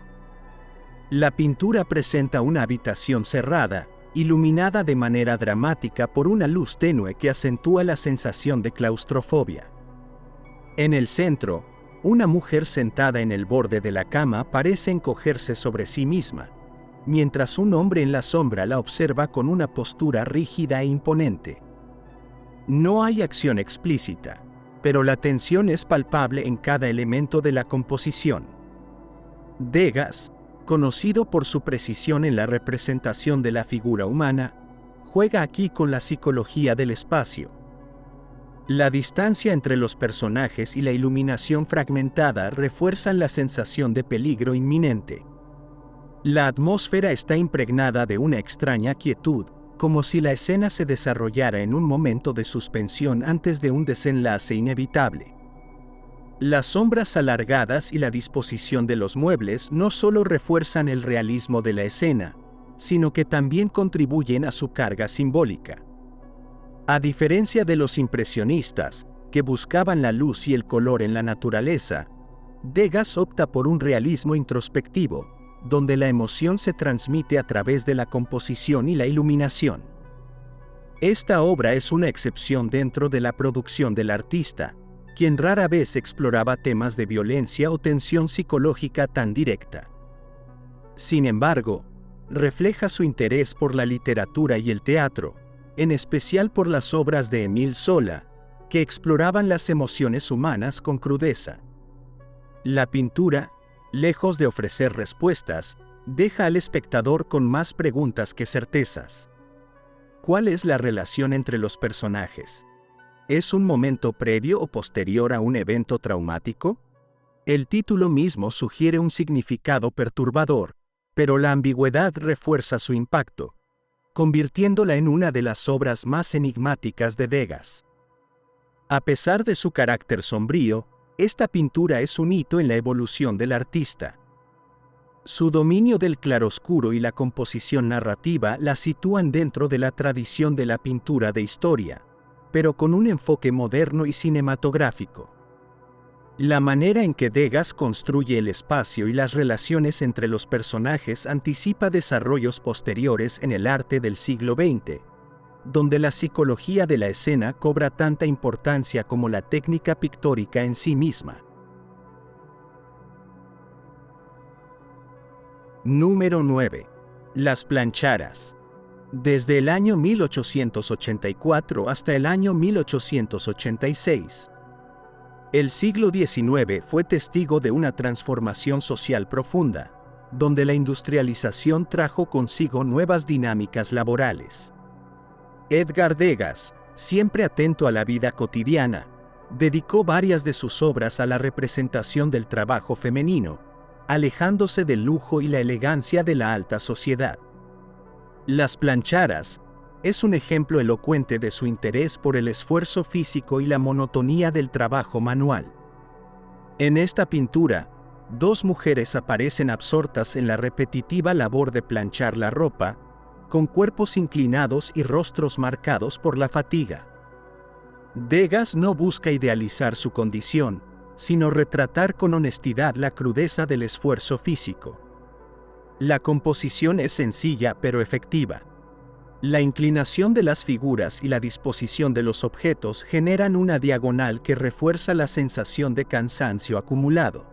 La pintura presenta una habitación cerrada, iluminada de manera dramática por una luz tenue que acentúa la sensación de claustrofobia. En el centro, una mujer sentada en el borde de la cama parece encogerse sobre sí misma, mientras un hombre en la sombra la observa con una postura rígida e imponente. No hay acción explícita, pero la tensión es palpable en cada elemento de la composición. Degas, conocido por su precisión en la representación de la figura humana, juega aquí con la psicología del espacio. La distancia entre los personajes y la iluminación fragmentada refuerzan la sensación de peligro inminente. La atmósfera está impregnada de una extraña quietud, como si la escena se desarrollara en un momento de suspensión antes de un desenlace inevitable. Las sombras alargadas y la disposición de los muebles no solo refuerzan el realismo de la escena, sino que también contribuyen a su carga simbólica. A diferencia de los impresionistas, que buscaban la luz y el color en la naturaleza, Degas opta por un realismo introspectivo, donde la emoción se transmite a través de la composición y la iluminación. Esta obra es una excepción dentro de la producción del artista, quien rara vez exploraba temas de violencia o tensión psicológica tan directa. Sin embargo, refleja su interés por la literatura y el teatro, en especial por las obras de Émile Zola, que exploraban las emociones humanas con crudeza. La pintura, lejos de ofrecer respuestas, deja al espectador con más preguntas que certezas. ¿Cuál es la relación entre los personajes? ¿Es un momento previo o posterior a un evento traumático? El título mismo sugiere un significado perturbador, pero la ambigüedad refuerza su impacto, convirtiéndola en una de las obras más enigmáticas de Degas. A pesar de su carácter sombrío, esta pintura es un hito en la evolución del artista. Su dominio del claroscuro y la composición narrativa la sitúan dentro de la tradición de la pintura de historia, pero con un enfoque moderno y cinematográfico. La manera en que Degas construye el espacio y las relaciones entre los personajes anticipa desarrollos posteriores en el arte del siglo XX, donde la psicología de la escena cobra tanta importancia como la técnica pictórica en sí misma. Número 9. Las plancharas. Desde el año 1884 hasta el año 1886. El siglo XIX fue testigo de una transformación social profunda, donde la industrialización trajo consigo nuevas dinámicas laborales. Edgar Degas, siempre atento a la vida cotidiana, dedicó varias de sus obras a la representación del trabajo femenino, alejándose del lujo y la elegancia de la alta sociedad. Las plancharas es un ejemplo elocuente de su interés por el esfuerzo físico y la monotonía del trabajo manual. En esta pintura, dos mujeres aparecen absortas en la repetitiva labor de planchar la ropa, con cuerpos inclinados y rostros marcados por la fatiga. Degas no busca idealizar su condición, sino retratar con honestidad la crudeza del esfuerzo físico. La composición es sencilla pero efectiva. La inclinación de las figuras y la disposición de los objetos generan una diagonal que refuerza la sensación de cansancio acumulado.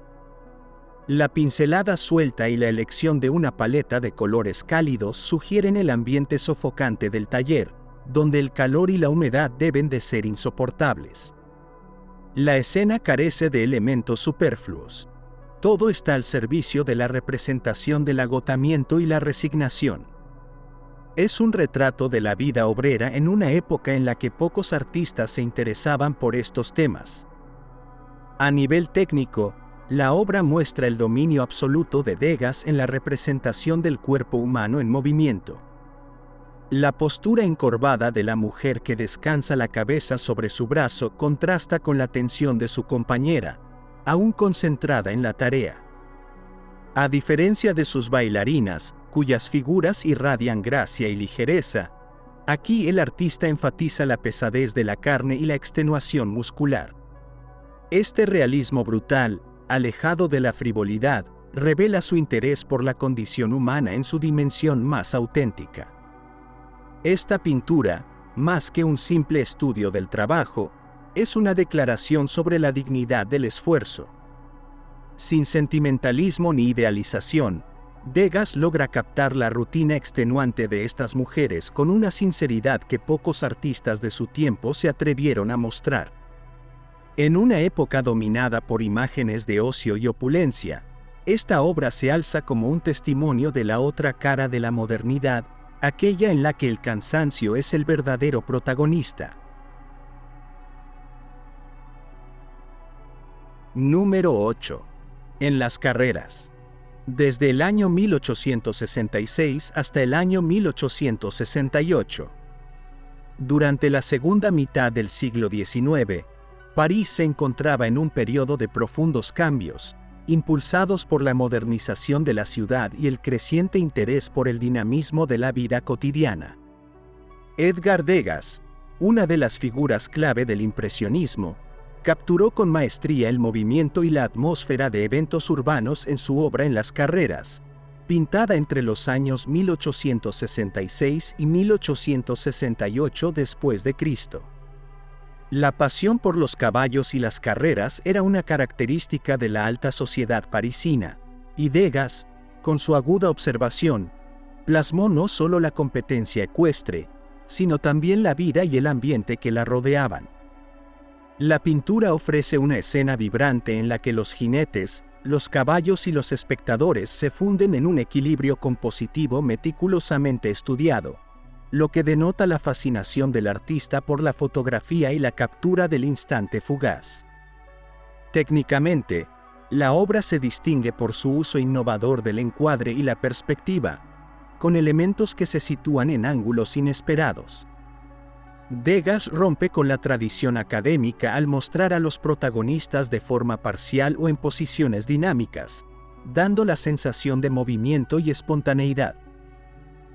La pincelada suelta y la elección de una paleta de colores cálidos sugieren el ambiente sofocante del taller, donde el calor y la humedad deben de ser insoportables. La escena carece de elementos superfluos. Todo está al servicio de la representación del agotamiento y la resignación. Es un retrato de la vida obrera en una época en la que pocos artistas se interesaban por estos temas. A nivel técnico, la obra muestra el dominio absoluto de Degas en la representación del cuerpo humano en movimiento. La postura encorvada de la mujer que descansa la cabeza sobre su brazo contrasta con la tensión de su compañera, aún concentrada en la tarea. A diferencia de sus bailarinas, cuyas figuras irradian gracia y ligereza, aquí el artista enfatiza la pesadez de la carne y la extenuación muscular. Este realismo brutal, alejado de la frivolidad, revela su interés por la condición humana en su dimensión más auténtica. Esta pintura, más que un simple estudio del trabajo, es una declaración sobre la dignidad del esfuerzo. Sin sentimentalismo ni idealización, Degas logra captar la rutina extenuante de estas mujeres con una sinceridad que pocos artistas de su tiempo se atrevieron a mostrar. En una época dominada por imágenes de ocio y opulencia, esta obra se alza como un testimonio de la otra cara de la modernidad, aquella en la que el cansancio es el verdadero protagonista. Número 8. En las carreras. Desde el año 1866 hasta el año 1868. Durante la segunda mitad del siglo XIX, París se encontraba en un periodo de profundos cambios, impulsados por la modernización de la ciudad y el creciente interés por el dinamismo de la vida cotidiana. Edgar Degas, una de las figuras clave del impresionismo, capturó con maestría el movimiento y la atmósfera de eventos urbanos en su obra En las carreras, pintada entre los años 1866 y 1868 después de Cristo. La pasión por los caballos y las carreras era una característica de la alta sociedad parisina, y Degas, con su aguda observación, plasmó no solo la competencia ecuestre, sino también la vida y el ambiente que la rodeaban. La pintura ofrece una escena vibrante en la que los jinetes, los caballos y los espectadores se funden en un equilibrio compositivo meticulosamente estudiado, lo que denota la fascinación del artista por la fotografía y la captura del instante fugaz. Técnicamente, la obra se distingue por su uso innovador del encuadre y la perspectiva, con elementos que se sitúan en ángulos inesperados. Degas rompe con la tradición académica al mostrar a los protagonistas de forma parcial o en posiciones dinámicas, dando la sensación de movimiento y espontaneidad.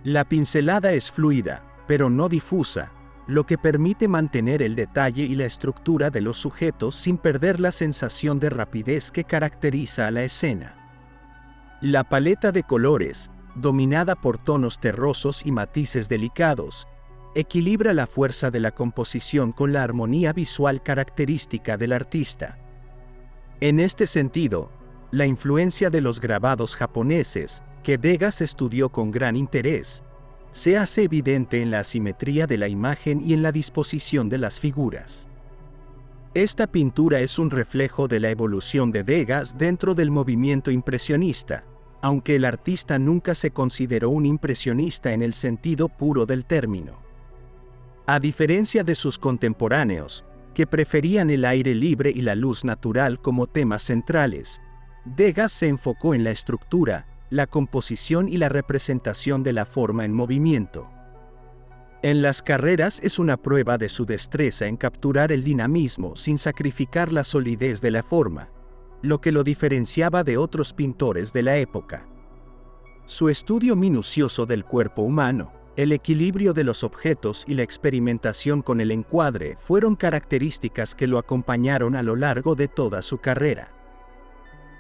La pincelada es fluida, pero no difusa, lo que permite mantener el detalle y la estructura de los sujetos sin perder la sensación de rapidez que caracteriza a la escena. La paleta de colores, dominada por tonos terrosos y matices delicados, equilibra la fuerza de la composición con la armonía visual característica del artista. En este sentido, la influencia de los grabados japoneses, que Degas estudió con gran interés, se hace evidente en la asimetría de la imagen y en la disposición de las figuras. Esta pintura es un reflejo de la evolución de Degas dentro del movimiento impresionista, aunque el artista nunca se consideró un impresionista en el sentido puro del término. A diferencia de sus contemporáneos, que preferían el aire libre y la luz natural como temas centrales, Degas se enfocó en la estructura, la composición y la representación de la forma en movimiento. En las carreras es una prueba de su destreza en capturar el dinamismo sin sacrificar la solidez de la forma, lo que lo diferenciaba de otros pintores de la época. Su estudio minucioso del cuerpo humano, el equilibrio de los objetos y la experimentación con el encuadre fueron características que lo acompañaron a lo largo de toda su carrera.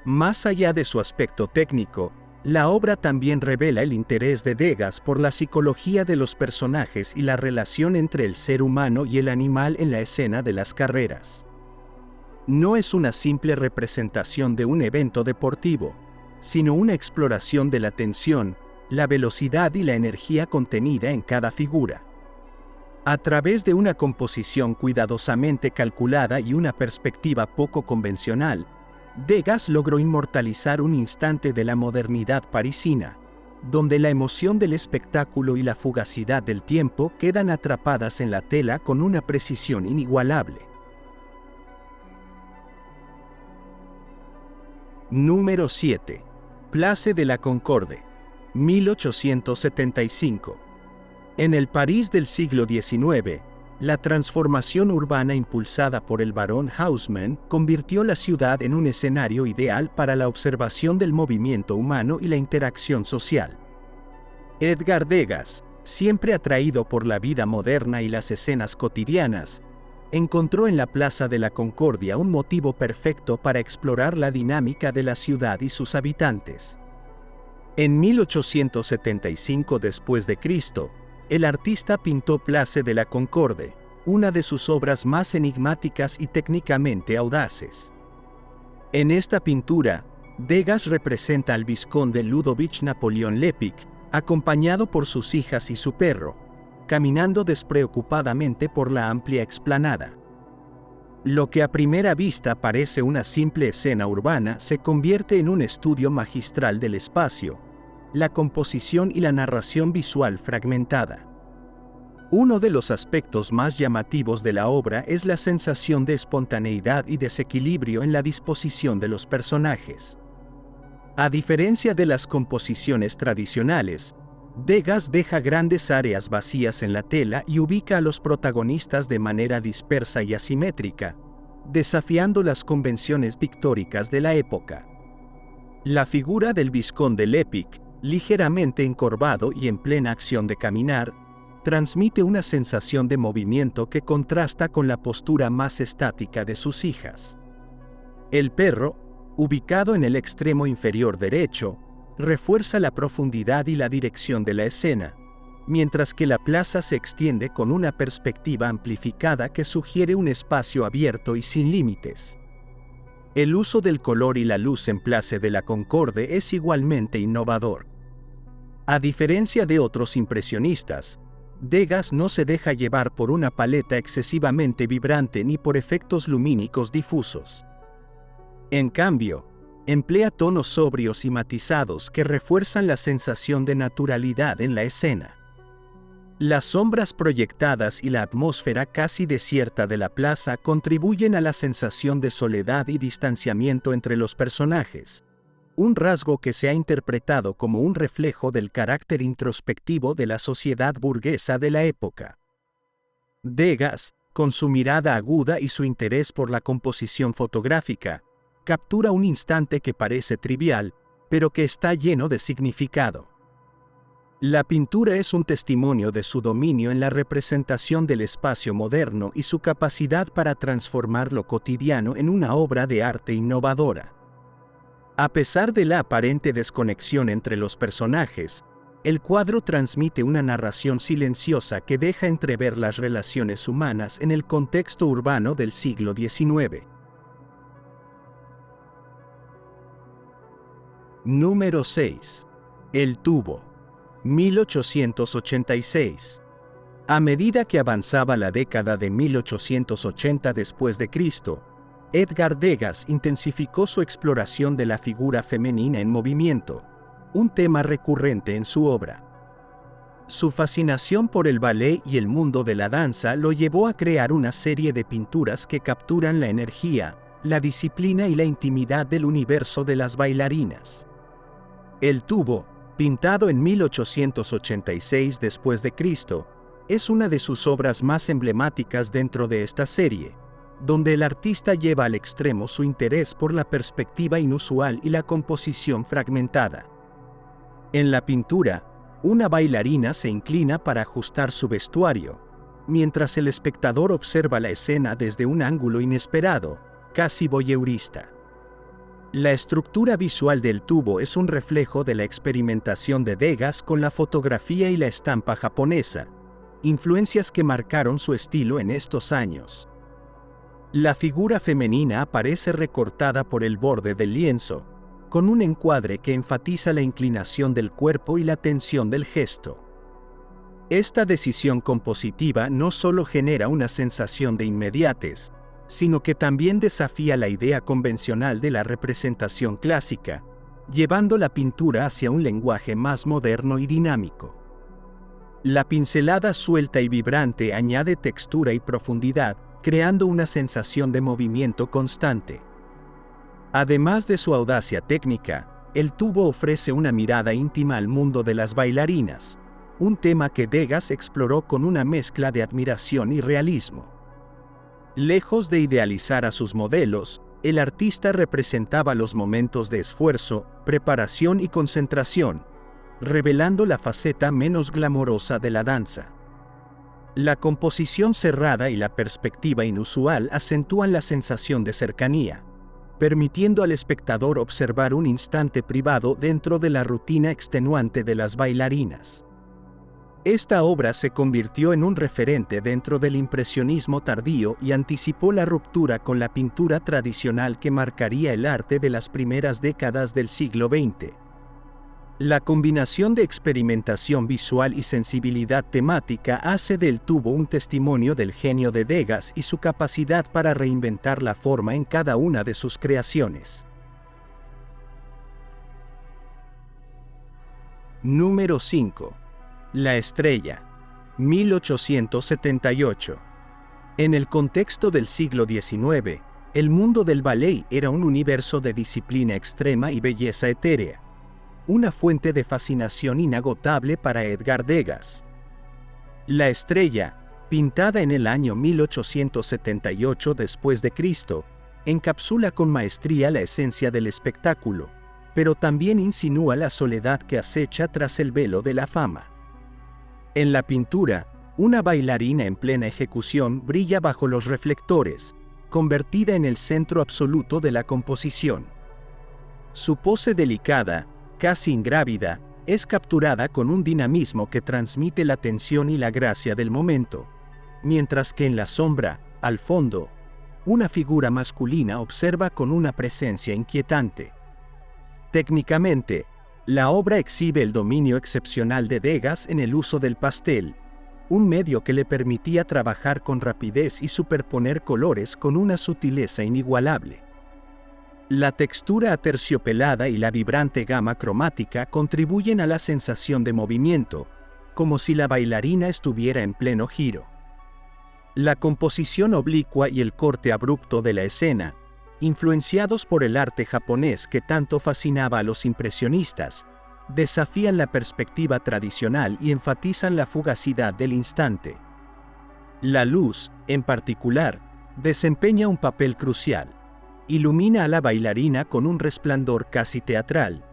Más allá de su aspecto técnico, la obra también revela el interés de Degas por la psicología de los personajes y la relación entre el ser humano y el animal en la escena de las carreras. No es una simple representación de un evento deportivo, sino una exploración de la tensión, la velocidad y la energía contenida en cada figura. A través de una composición cuidadosamente calculada y una perspectiva poco convencional, Degas logró inmortalizar un instante de la modernidad parisina, donde la emoción del espectáculo y la fugacidad del tiempo quedan atrapadas en la tela con una precisión inigualable. Número 7. Place de la Concorde, 1875. En el París del siglo XIX, la transformación urbana impulsada por el barón Haussmann convirtió la ciudad en un escenario ideal para la observación del movimiento humano y la interacción social. Edgar Degas, siempre atraído por la vida moderna y las escenas cotidianas, encontró en la Plaza de la Concordia un motivo perfecto para explorar la dinámica de la ciudad y sus habitantes. En 1875 d.C., el artista pintó Place de la Concorde, una de sus obras más enigmáticas y técnicamente audaces. En esta pintura, Degas representa al vizconde Ludovich Napoleón Lepic, acompañado por sus hijas y su perro, caminando despreocupadamente por la amplia explanada. Lo que a primera vista parece una simple escena urbana se convierte en un estudio magistral del espacio, la composición y la narración visual fragmentada. Uno de los aspectos más llamativos de la obra es la sensación de espontaneidad y desequilibrio en la disposición de los personajes. A diferencia de las composiciones tradicionales, Degas deja grandes áreas vacías en la tela y ubica a los protagonistas de manera dispersa y asimétrica, desafiando las convenciones pictóricas de la época. La figura del vizconde Lepic, ligeramente encorvado y en plena acción de caminar, transmite una sensación de movimiento que contrasta con la postura más estática de sus hijas. El perro, ubicado en el extremo inferior derecho, refuerza la profundidad y la dirección de la escena, mientras que la plaza se extiende con una perspectiva amplificada que sugiere un espacio abierto y sin límites. El uso del color y la luz en Place de la Concorde es igualmente innovador. A diferencia de otros impresionistas, Degas no se deja llevar por una paleta excesivamente vibrante ni por efectos lumínicos difusos. En cambio, emplea tonos sobrios y matizados que refuerzan la sensación de naturalidad en la escena. Las sombras proyectadas y la atmósfera casi desierta de la plaza contribuyen a la sensación de soledad y distanciamiento entre los personajes, un rasgo que se ha interpretado como un reflejo del carácter introspectivo de la sociedad burguesa de la época. Degas, con su mirada aguda y su interés por la composición fotográfica, captura un instante que parece trivial, pero que está lleno de significado. La pintura es un testimonio de su dominio en la representación del espacio moderno y su capacidad para transformar lo cotidiano en una obra de arte innovadora. A pesar de la aparente desconexión entre los personajes, el cuadro transmite una narración silenciosa que deja entrever las relaciones humanas en el contexto urbano del siglo XIX. Número 6. El tubo. 1886. A medida que avanzaba la década de 1880 después de Cristo, Edgar Degas intensificó su exploración de la figura femenina en movimiento, un tema recurrente en su obra. Su fascinación por el ballet y el mundo de la danza lo llevó a crear una serie de pinturas que capturan la energía, la disciplina y la intimidad del universo de las bailarinas. El tubo, pintado en 1886 después de Cristo, es una de sus obras más emblemáticas dentro de esta serie, donde el artista lleva al extremo su interés por la perspectiva inusual y la composición fragmentada. En la pintura, una bailarina se inclina para ajustar su vestuario, mientras el espectador observa la escena desde un ángulo inesperado, casi voyeurista. La estructura visual del tubo es un reflejo de la experimentación de Degas con la fotografía y la estampa japonesa, influencias que marcaron su estilo en estos años. La figura femenina aparece recortada por el borde del lienzo, con un encuadre que enfatiza la inclinación del cuerpo y la tensión del gesto. Esta decisión compositiva no solo genera una sensación de inmediatez, sino que también desafía la idea convencional de la representación clásica, llevando la pintura hacia un lenguaje más moderno y dinámico. La pincelada suelta y vibrante añade textura y profundidad, creando una sensación de movimiento constante. Además de su audacia técnica, el tubo ofrece una mirada íntima al mundo de las bailarinas, un tema que Degas exploró con una mezcla de admiración y realismo. Lejos de idealizar a sus modelos, el artista representaba los momentos de esfuerzo, preparación y concentración, revelando la faceta menos glamorosa de la danza. La composición cerrada y la perspectiva inusual acentúan la sensación de cercanía, permitiendo al espectador observar un instante privado dentro de la rutina extenuante de las bailarinas. Esta obra se convirtió en un referente dentro del impresionismo tardío y anticipó la ruptura con la pintura tradicional que marcaría el arte de las primeras décadas del siglo XX. La combinación de experimentación visual y sensibilidad temática hace del tubo un testimonio del genio de Degas y su capacidad para reinventar la forma en cada una de sus creaciones. Número 5. La estrella, 1878. En el contexto del siglo XIX, el mundo del ballet era un universo de disciplina extrema y belleza etérea, una fuente de fascinación inagotable para Edgar Degas. La estrella, pintada en el año 1878 después de Cristo, encapsula con maestría la esencia del espectáculo, pero también insinúa la soledad que acecha tras el velo de la fama. En la pintura, una bailarina en plena ejecución brilla bajo los reflectores, convertida en el centro absoluto de la composición. Su pose delicada, casi ingrávida, es capturada con un dinamismo que transmite la tensión y la gracia del momento, mientras que en la sombra, al fondo, una figura masculina observa con una presencia inquietante. Técnicamente, La obra exhibe el dominio excepcional de Degas en el uso del pastel, un medio que le permitía trabajar con rapidez y superponer colores con una sutileza inigualable. La textura aterciopelada y la vibrante gama cromática contribuyen a la sensación de movimiento, como si la bailarina estuviera en pleno giro. La composición oblicua y el corte abrupto de la escena, influenciados por el arte japonés que tanto fascinaba a los impresionistas, desafían la perspectiva tradicional y enfatizan la fugacidad del instante. La luz, en particular, desempeña un papel crucial. Ilumina a la bailarina con un resplandor casi teatral,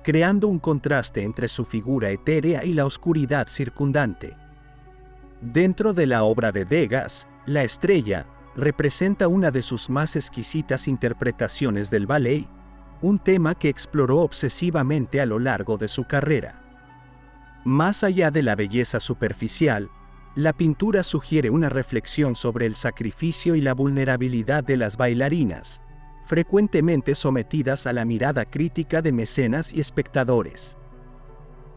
creando un contraste entre su figura etérea y la oscuridad circundante. Dentro de la obra de Degas, La estrella representa una de sus más exquisitas interpretaciones del ballet, un tema que exploró obsesivamente a lo largo de su carrera. Más allá de la belleza superficial, la pintura sugiere una reflexión sobre el sacrificio y la vulnerabilidad de las bailarinas, frecuentemente sometidas a la mirada crítica de mecenas y espectadores.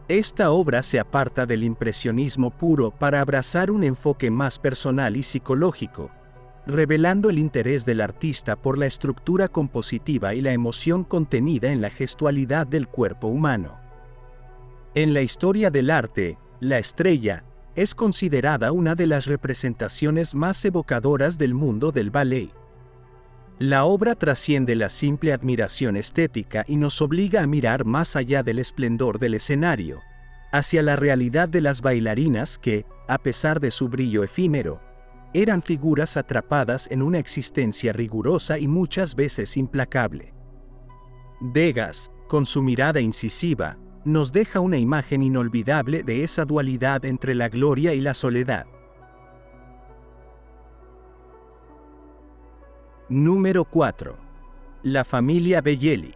Esta obra se aparta del impresionismo puro para abrazar un enfoque más personal y psicológico, revelando el interés del artista por la estructura compositiva y la emoción contenida en la gestualidad del cuerpo humano. En la historia del arte, La estrella es considerada una de las representaciones más evocadoras del mundo del ballet. La obra trasciende la simple admiración estética y nos obliga a mirar más allá del esplendor del escenario, hacia la realidad de las bailarinas que, a pesar de su brillo efímero, eran figuras atrapadas en una existencia rigurosa y muchas veces implacable. Degas, con su mirada incisiva, nos deja una imagen inolvidable de esa dualidad entre la gloria y la soledad. Número 4. La familia Belleli,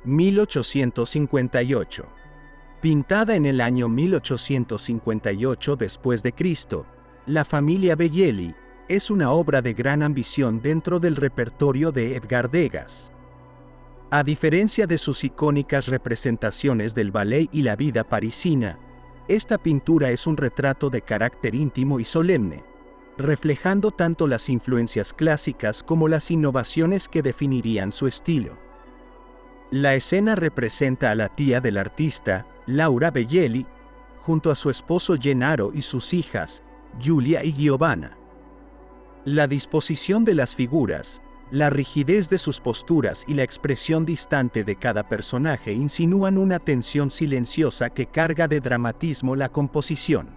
1858. Pintada en el año 1858 después de Cristo, La familia Belleli es una obra de gran ambición dentro del repertorio de Edgar Degas. A diferencia de sus icónicas representaciones del ballet y la vida parisina, esta pintura es un retrato de carácter íntimo y solemne, reflejando tanto las influencias clásicas como las innovaciones que definirían su estilo. La escena representa a la tía del artista, Laura Belleli, junto a su esposo Gennaro y sus hijas, Giulia y Giovanna. La disposición de las figuras, la rigidez de sus posturas y la expresión distante de cada personaje insinúan una tensión silenciosa que carga de dramatismo la composición.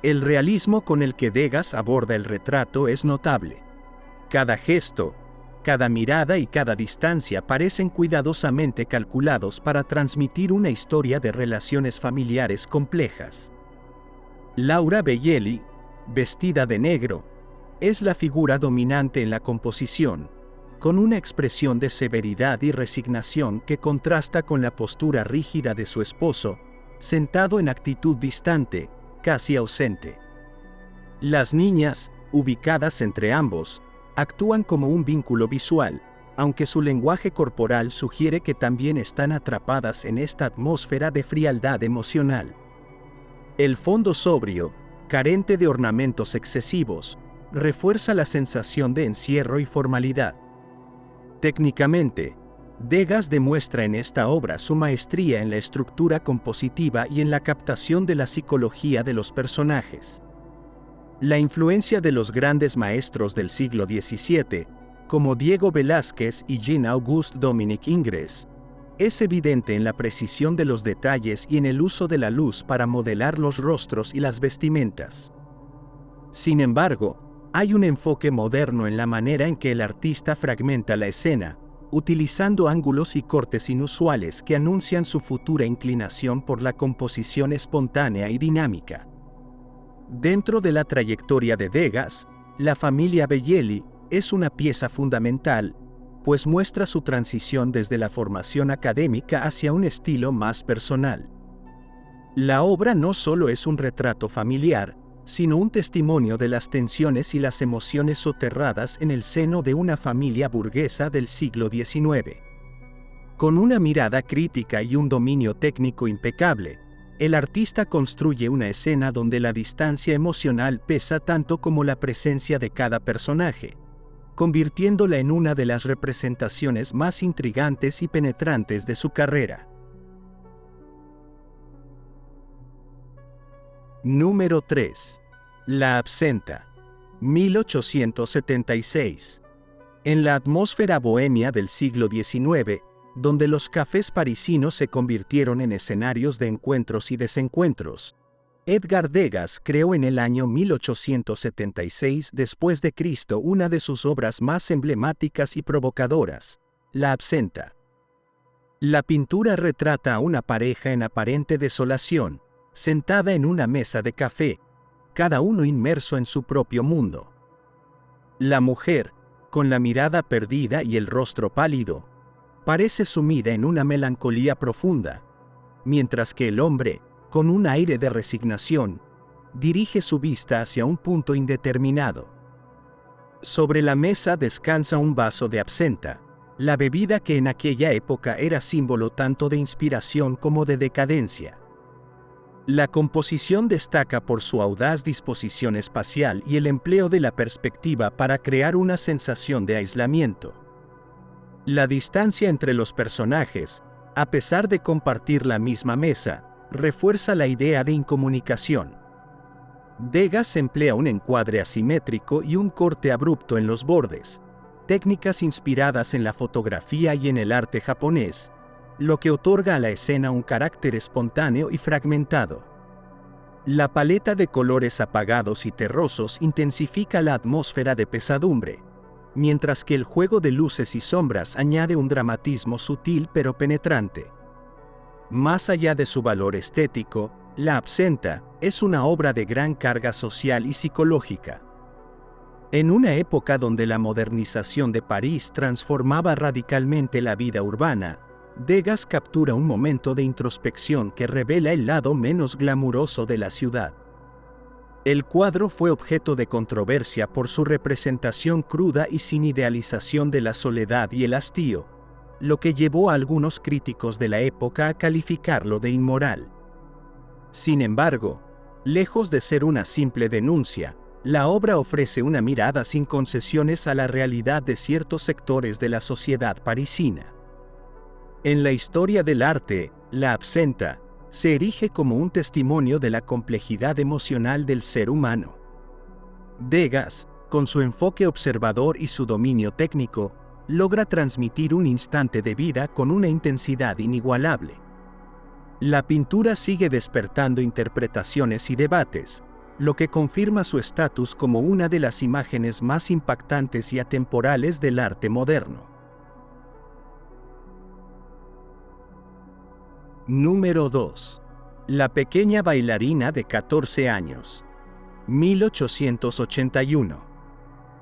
El realismo con el que Degas aborda el retrato es notable. Cada gesto, cada mirada y cada distancia parecen cuidadosamente calculados para transmitir una historia de relaciones familiares complejas. Laura Belleli, vestida de negro, es la figura dominante en la composición, con una expresión de severidad y resignación que contrasta con la postura rígida de su esposo, sentado en actitud distante, casi ausente. Las niñas, ubicadas entre ambos, actúan como un vínculo visual, aunque su lenguaje corporal sugiere que también están atrapadas en esta atmósfera de frialdad emocional. El fondo sobrio, carente de ornamentos excesivos, refuerza la sensación de encierro y formalidad. Técnicamente, Degas demuestra en esta obra su maestría en la estructura compositiva y en la captación de la psicología de los personajes. La influencia de los grandes maestros del siglo XVII, como Diego Velázquez y Jean-Auguste Dominique Ingres, es evidente en la precisión de los detalles y en el uso de la luz para modelar los rostros y las vestimentas. Sin embargo, hay un enfoque moderno en la manera en que el artista fragmenta la escena, utilizando ángulos y cortes inusuales que anuncian su futura inclinación por la composición espontánea y dinámica. Dentro de la trayectoria de Degas, la familia Belleli es una pieza fundamental, pues muestra su transición desde la formación académica hacia un estilo más personal. La obra no solo es un retrato familiar, sino un testimonio de las tensiones y las emociones soterradas en el seno de una familia burguesa del siglo XIX. Con una mirada crítica y un dominio técnico impecable, el artista construye una escena donde la distancia emocional pesa tanto como la presencia de cada personaje, convirtiéndola en una de las representaciones más intrigantes y penetrantes de su carrera. Número 3. La absenta. 1876. En la atmósfera bohemia del siglo XIX, donde los cafés parisinos se convirtieron en escenarios de encuentros y desencuentros, Edgar Degas creó en el año 1876 después de Cristo una de sus obras más emblemáticas y provocadoras, La absenta. La pintura retrata a una pareja en aparente desolación, sentada en una mesa de café, cada uno inmerso en su propio mundo. La mujer, con la mirada perdida y el rostro pálido, parece sumida en una melancolía profunda, mientras que el hombre, con un aire de resignación, dirige su vista hacia un punto indeterminado. Sobre la mesa descansa un vaso de absenta, la bebida que en aquella época era símbolo tanto de inspiración como de decadencia. La composición destaca por su audaz disposición espacial y el empleo de la perspectiva para crear una sensación de aislamiento. La distancia entre los personajes, a pesar de compartir la misma mesa, refuerza la idea de incomunicación. Degas emplea un encuadre asimétrico y un corte abrupto en los bordes, técnicas inspiradas en la fotografía y en el arte japonés, lo que otorga a la escena un carácter espontáneo y fragmentado. La paleta de colores apagados y terrosos intensifica la atmósfera de pesadumbre, mientras que el juego de luces y sombras añade un dramatismo sutil pero penetrante. Más allá de su valor estético, La absenta es una obra de gran carga social y psicológica. En una época donde la modernización de París transformaba radicalmente la vida urbana, Degas captura un momento de introspección que revela el lado menos glamuroso de la ciudad. El cuadro fue objeto de controversia por su representación cruda y sin idealización de la soledad y el hastío, lo que llevó a algunos críticos de la época a calificarlo de inmoral. Sin embargo, lejos de ser una simple denuncia, la obra ofrece una mirada sin concesiones a la realidad de ciertos sectores de la sociedad parisina. En la historia del arte, La absenta se erige como un testimonio de la complejidad emocional del ser humano. Degas, con su enfoque observador y su dominio técnico, logra transmitir un instante de vida con una intensidad inigualable. La pintura sigue despertando interpretaciones y debates, lo que confirma su estatus como una de las imágenes más impactantes y atemporales del arte moderno. Número 2. La pequeña bailarina de 14 años. 1881.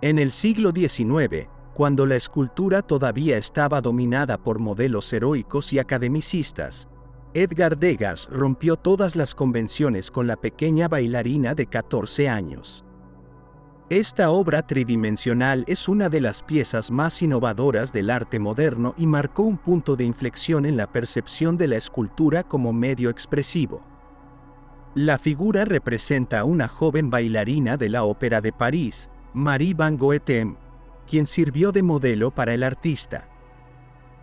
En el siglo XIX, cuando la escultura todavía estaba dominada por modelos heroicos y academicistas, Edgar Degas rompió todas las convenciones con La pequeña bailarina de 14 años. Esta obra tridimensional es una de las piezas más innovadoras del arte moderno y marcó un punto de inflexión en la percepción de la escultura como medio expresivo. La figura representa a una joven bailarina de la Ópera de París, Marie Van Goethem, quien sirvió de modelo para el artista.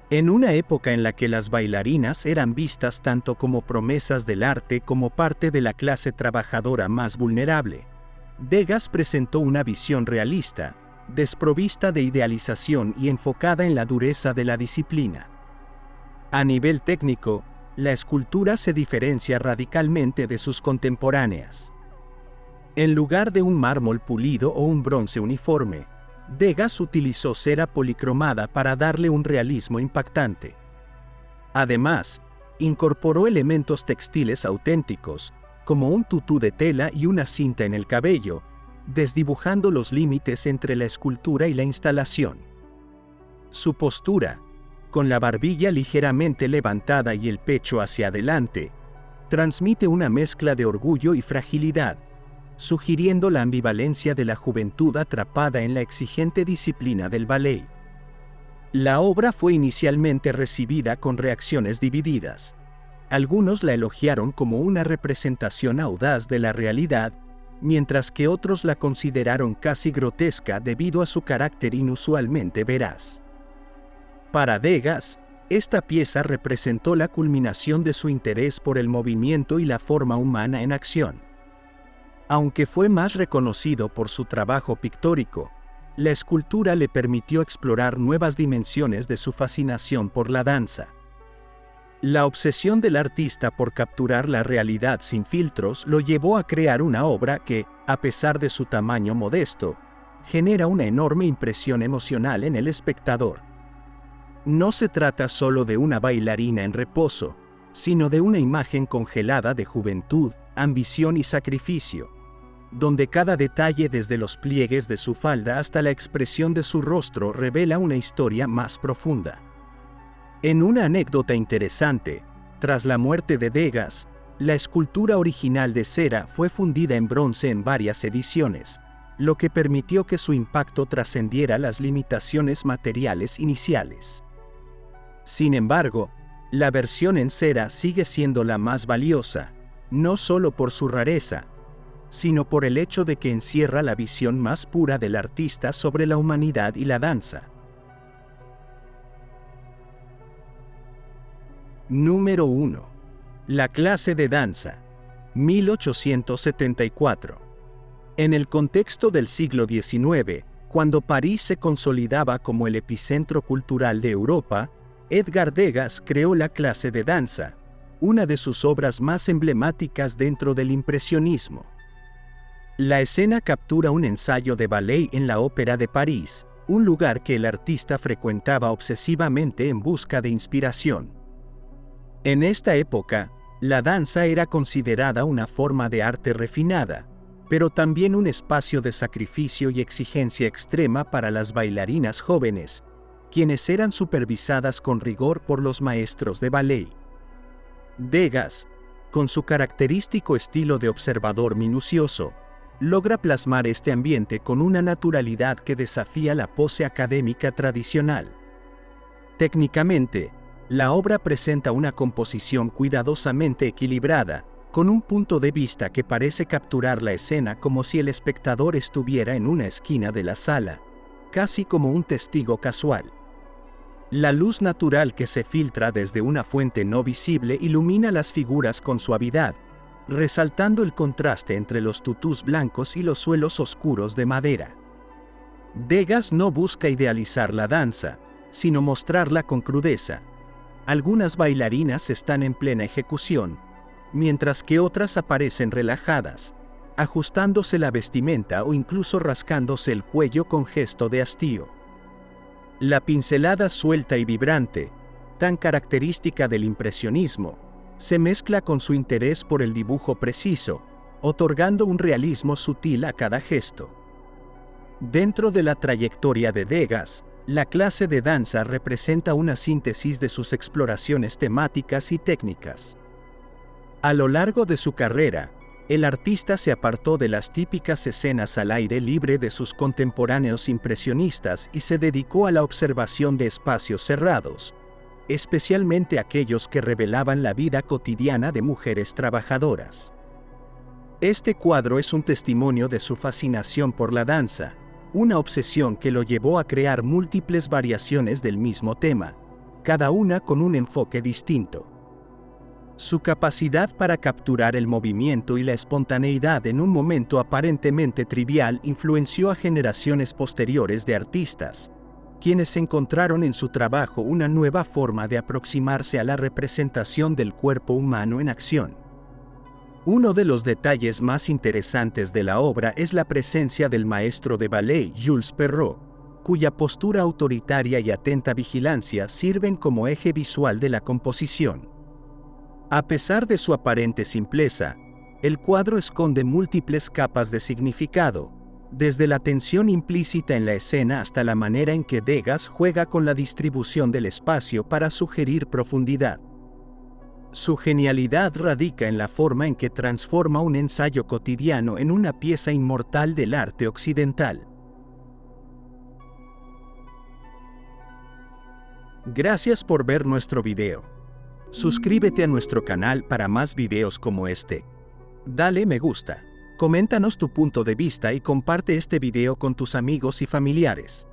En una época en la que las bailarinas eran vistas tanto como promesas del arte como parte de la clase trabajadora más vulnerable, Degas presentó una visión realista, desprovista de idealización y enfocada en la dureza de la disciplina. A nivel técnico, la escultura se diferencia radicalmente de sus contemporáneas. En lugar de un mármol pulido o un bronce uniforme, Degas utilizó cera policromada para darle un realismo impactante. Además, incorporó elementos textiles auténticos, como un tutú de tela y una cinta en el cabello, desdibujando los límites entre la escultura y la instalación. Su postura, con la barbilla ligeramente levantada y el pecho hacia adelante, transmite una mezcla de orgullo y fragilidad, sugiriendo la ambivalencia de la juventud atrapada en la exigente disciplina del ballet. La obra fue inicialmente recibida con reacciones divididas. Algunos la elogiaron como una representación audaz de la realidad, mientras que otros la consideraron casi grotesca debido a su carácter inusualmente veraz. Para Degas, esta pieza representó la culminación de su interés por el movimiento y la forma humana en acción. Aunque fue más reconocido por su trabajo pictórico, la escultura le permitió explorar nuevas dimensiones de su fascinación por la danza. La obsesión del artista por capturar la realidad sin filtros lo llevó a crear una obra que, a pesar de su tamaño modesto, genera una enorme impresión emocional en el espectador. No se trata solo de una bailarina en reposo, sino de una imagen congelada de juventud, ambición y sacrificio, donde cada detalle desde los pliegues de su falda hasta la expresión de su rostro revela una historia más profunda. En una anécdota interesante, tras la muerte de Degas, la escultura original de cera fue fundida en bronce en varias ediciones, lo que permitió que su impacto trascendiera las limitaciones materiales iniciales. Sin embargo, la versión en cera sigue siendo la más valiosa, no solo por su rareza, sino por el hecho de que encierra la visión más pura del artista sobre la humanidad y la danza. Número 1. La clase de danza, 1874. En el contexto del siglo XIX, cuando París se consolidaba como el epicentro cultural de Europa, Edgar Degas creó la clase de danza, una de sus obras más emblemáticas dentro del impresionismo. La escena captura un ensayo de ballet en la Ópera de París, un lugar que el artista frecuentaba obsesivamente en busca de inspiración. En esta época, la danza era considerada una forma de arte refinada, pero también un espacio de sacrificio y exigencia extrema para las bailarinas jóvenes, quienes eran supervisadas con rigor por los maestros de ballet. Degas, con su característico estilo de observador minucioso, logra plasmar este ambiente con una naturalidad que desafía la pose académica tradicional. Técnicamente, la obra presenta una composición cuidadosamente equilibrada, con un punto de vista que parece capturar la escena como si el espectador estuviera en una esquina de la sala, casi como un testigo casual. La luz natural que se filtra desde una fuente no visible ilumina las figuras con suavidad, resaltando el contraste entre los tutús blancos y los suelos oscuros de madera. Degas no busca idealizar la danza, sino mostrarla con crudeza. Algunas bailarinas están en plena ejecución, mientras que otras aparecen relajadas, ajustándose la vestimenta o incluso rascándose el cuello con gesto de hastío. La pincelada suelta y vibrante, tan característica del impresionismo, se mezcla con su interés por el dibujo preciso, otorgando un realismo sutil a cada gesto. Dentro de la trayectoria de Degas, la clase de danza representa una síntesis de sus exploraciones temáticas y técnicas. A lo largo de su carrera, el artista se apartó de las típicas escenas al aire libre de sus contemporáneos impresionistas y se dedicó a la observación de espacios cerrados, especialmente aquellos que revelaban la vida cotidiana de mujeres trabajadoras. Este cuadro es un testimonio de su fascinación por la danza, una obsesión que lo llevó a crear múltiples variaciones del mismo tema, cada una con un enfoque distinto. Su capacidad para capturar el movimiento y la espontaneidad en un momento aparentemente trivial influenció a generaciones posteriores de artistas, quienes encontraron en su trabajo una nueva forma de aproximarse a la representación del cuerpo humano en acción. Uno de los detalles más interesantes de la obra es la presencia del maestro de ballet Jules Perrot, cuya postura autoritaria y atenta vigilancia sirven como eje visual de la composición. A pesar de su aparente simpleza, el cuadro esconde múltiples capas de significado, desde la tensión implícita en la escena hasta la manera en que Degas juega con la distribución del espacio para sugerir profundidad. Su genialidad radica en la forma en que transforma un ensayo cotidiano en una pieza inmortal del arte occidental. Gracias por ver nuestro video. Suscríbete a nuestro canal para más videos como este. Dale me gusta. Coméntanos tu punto de vista y comparte este video con tus amigos y familiares.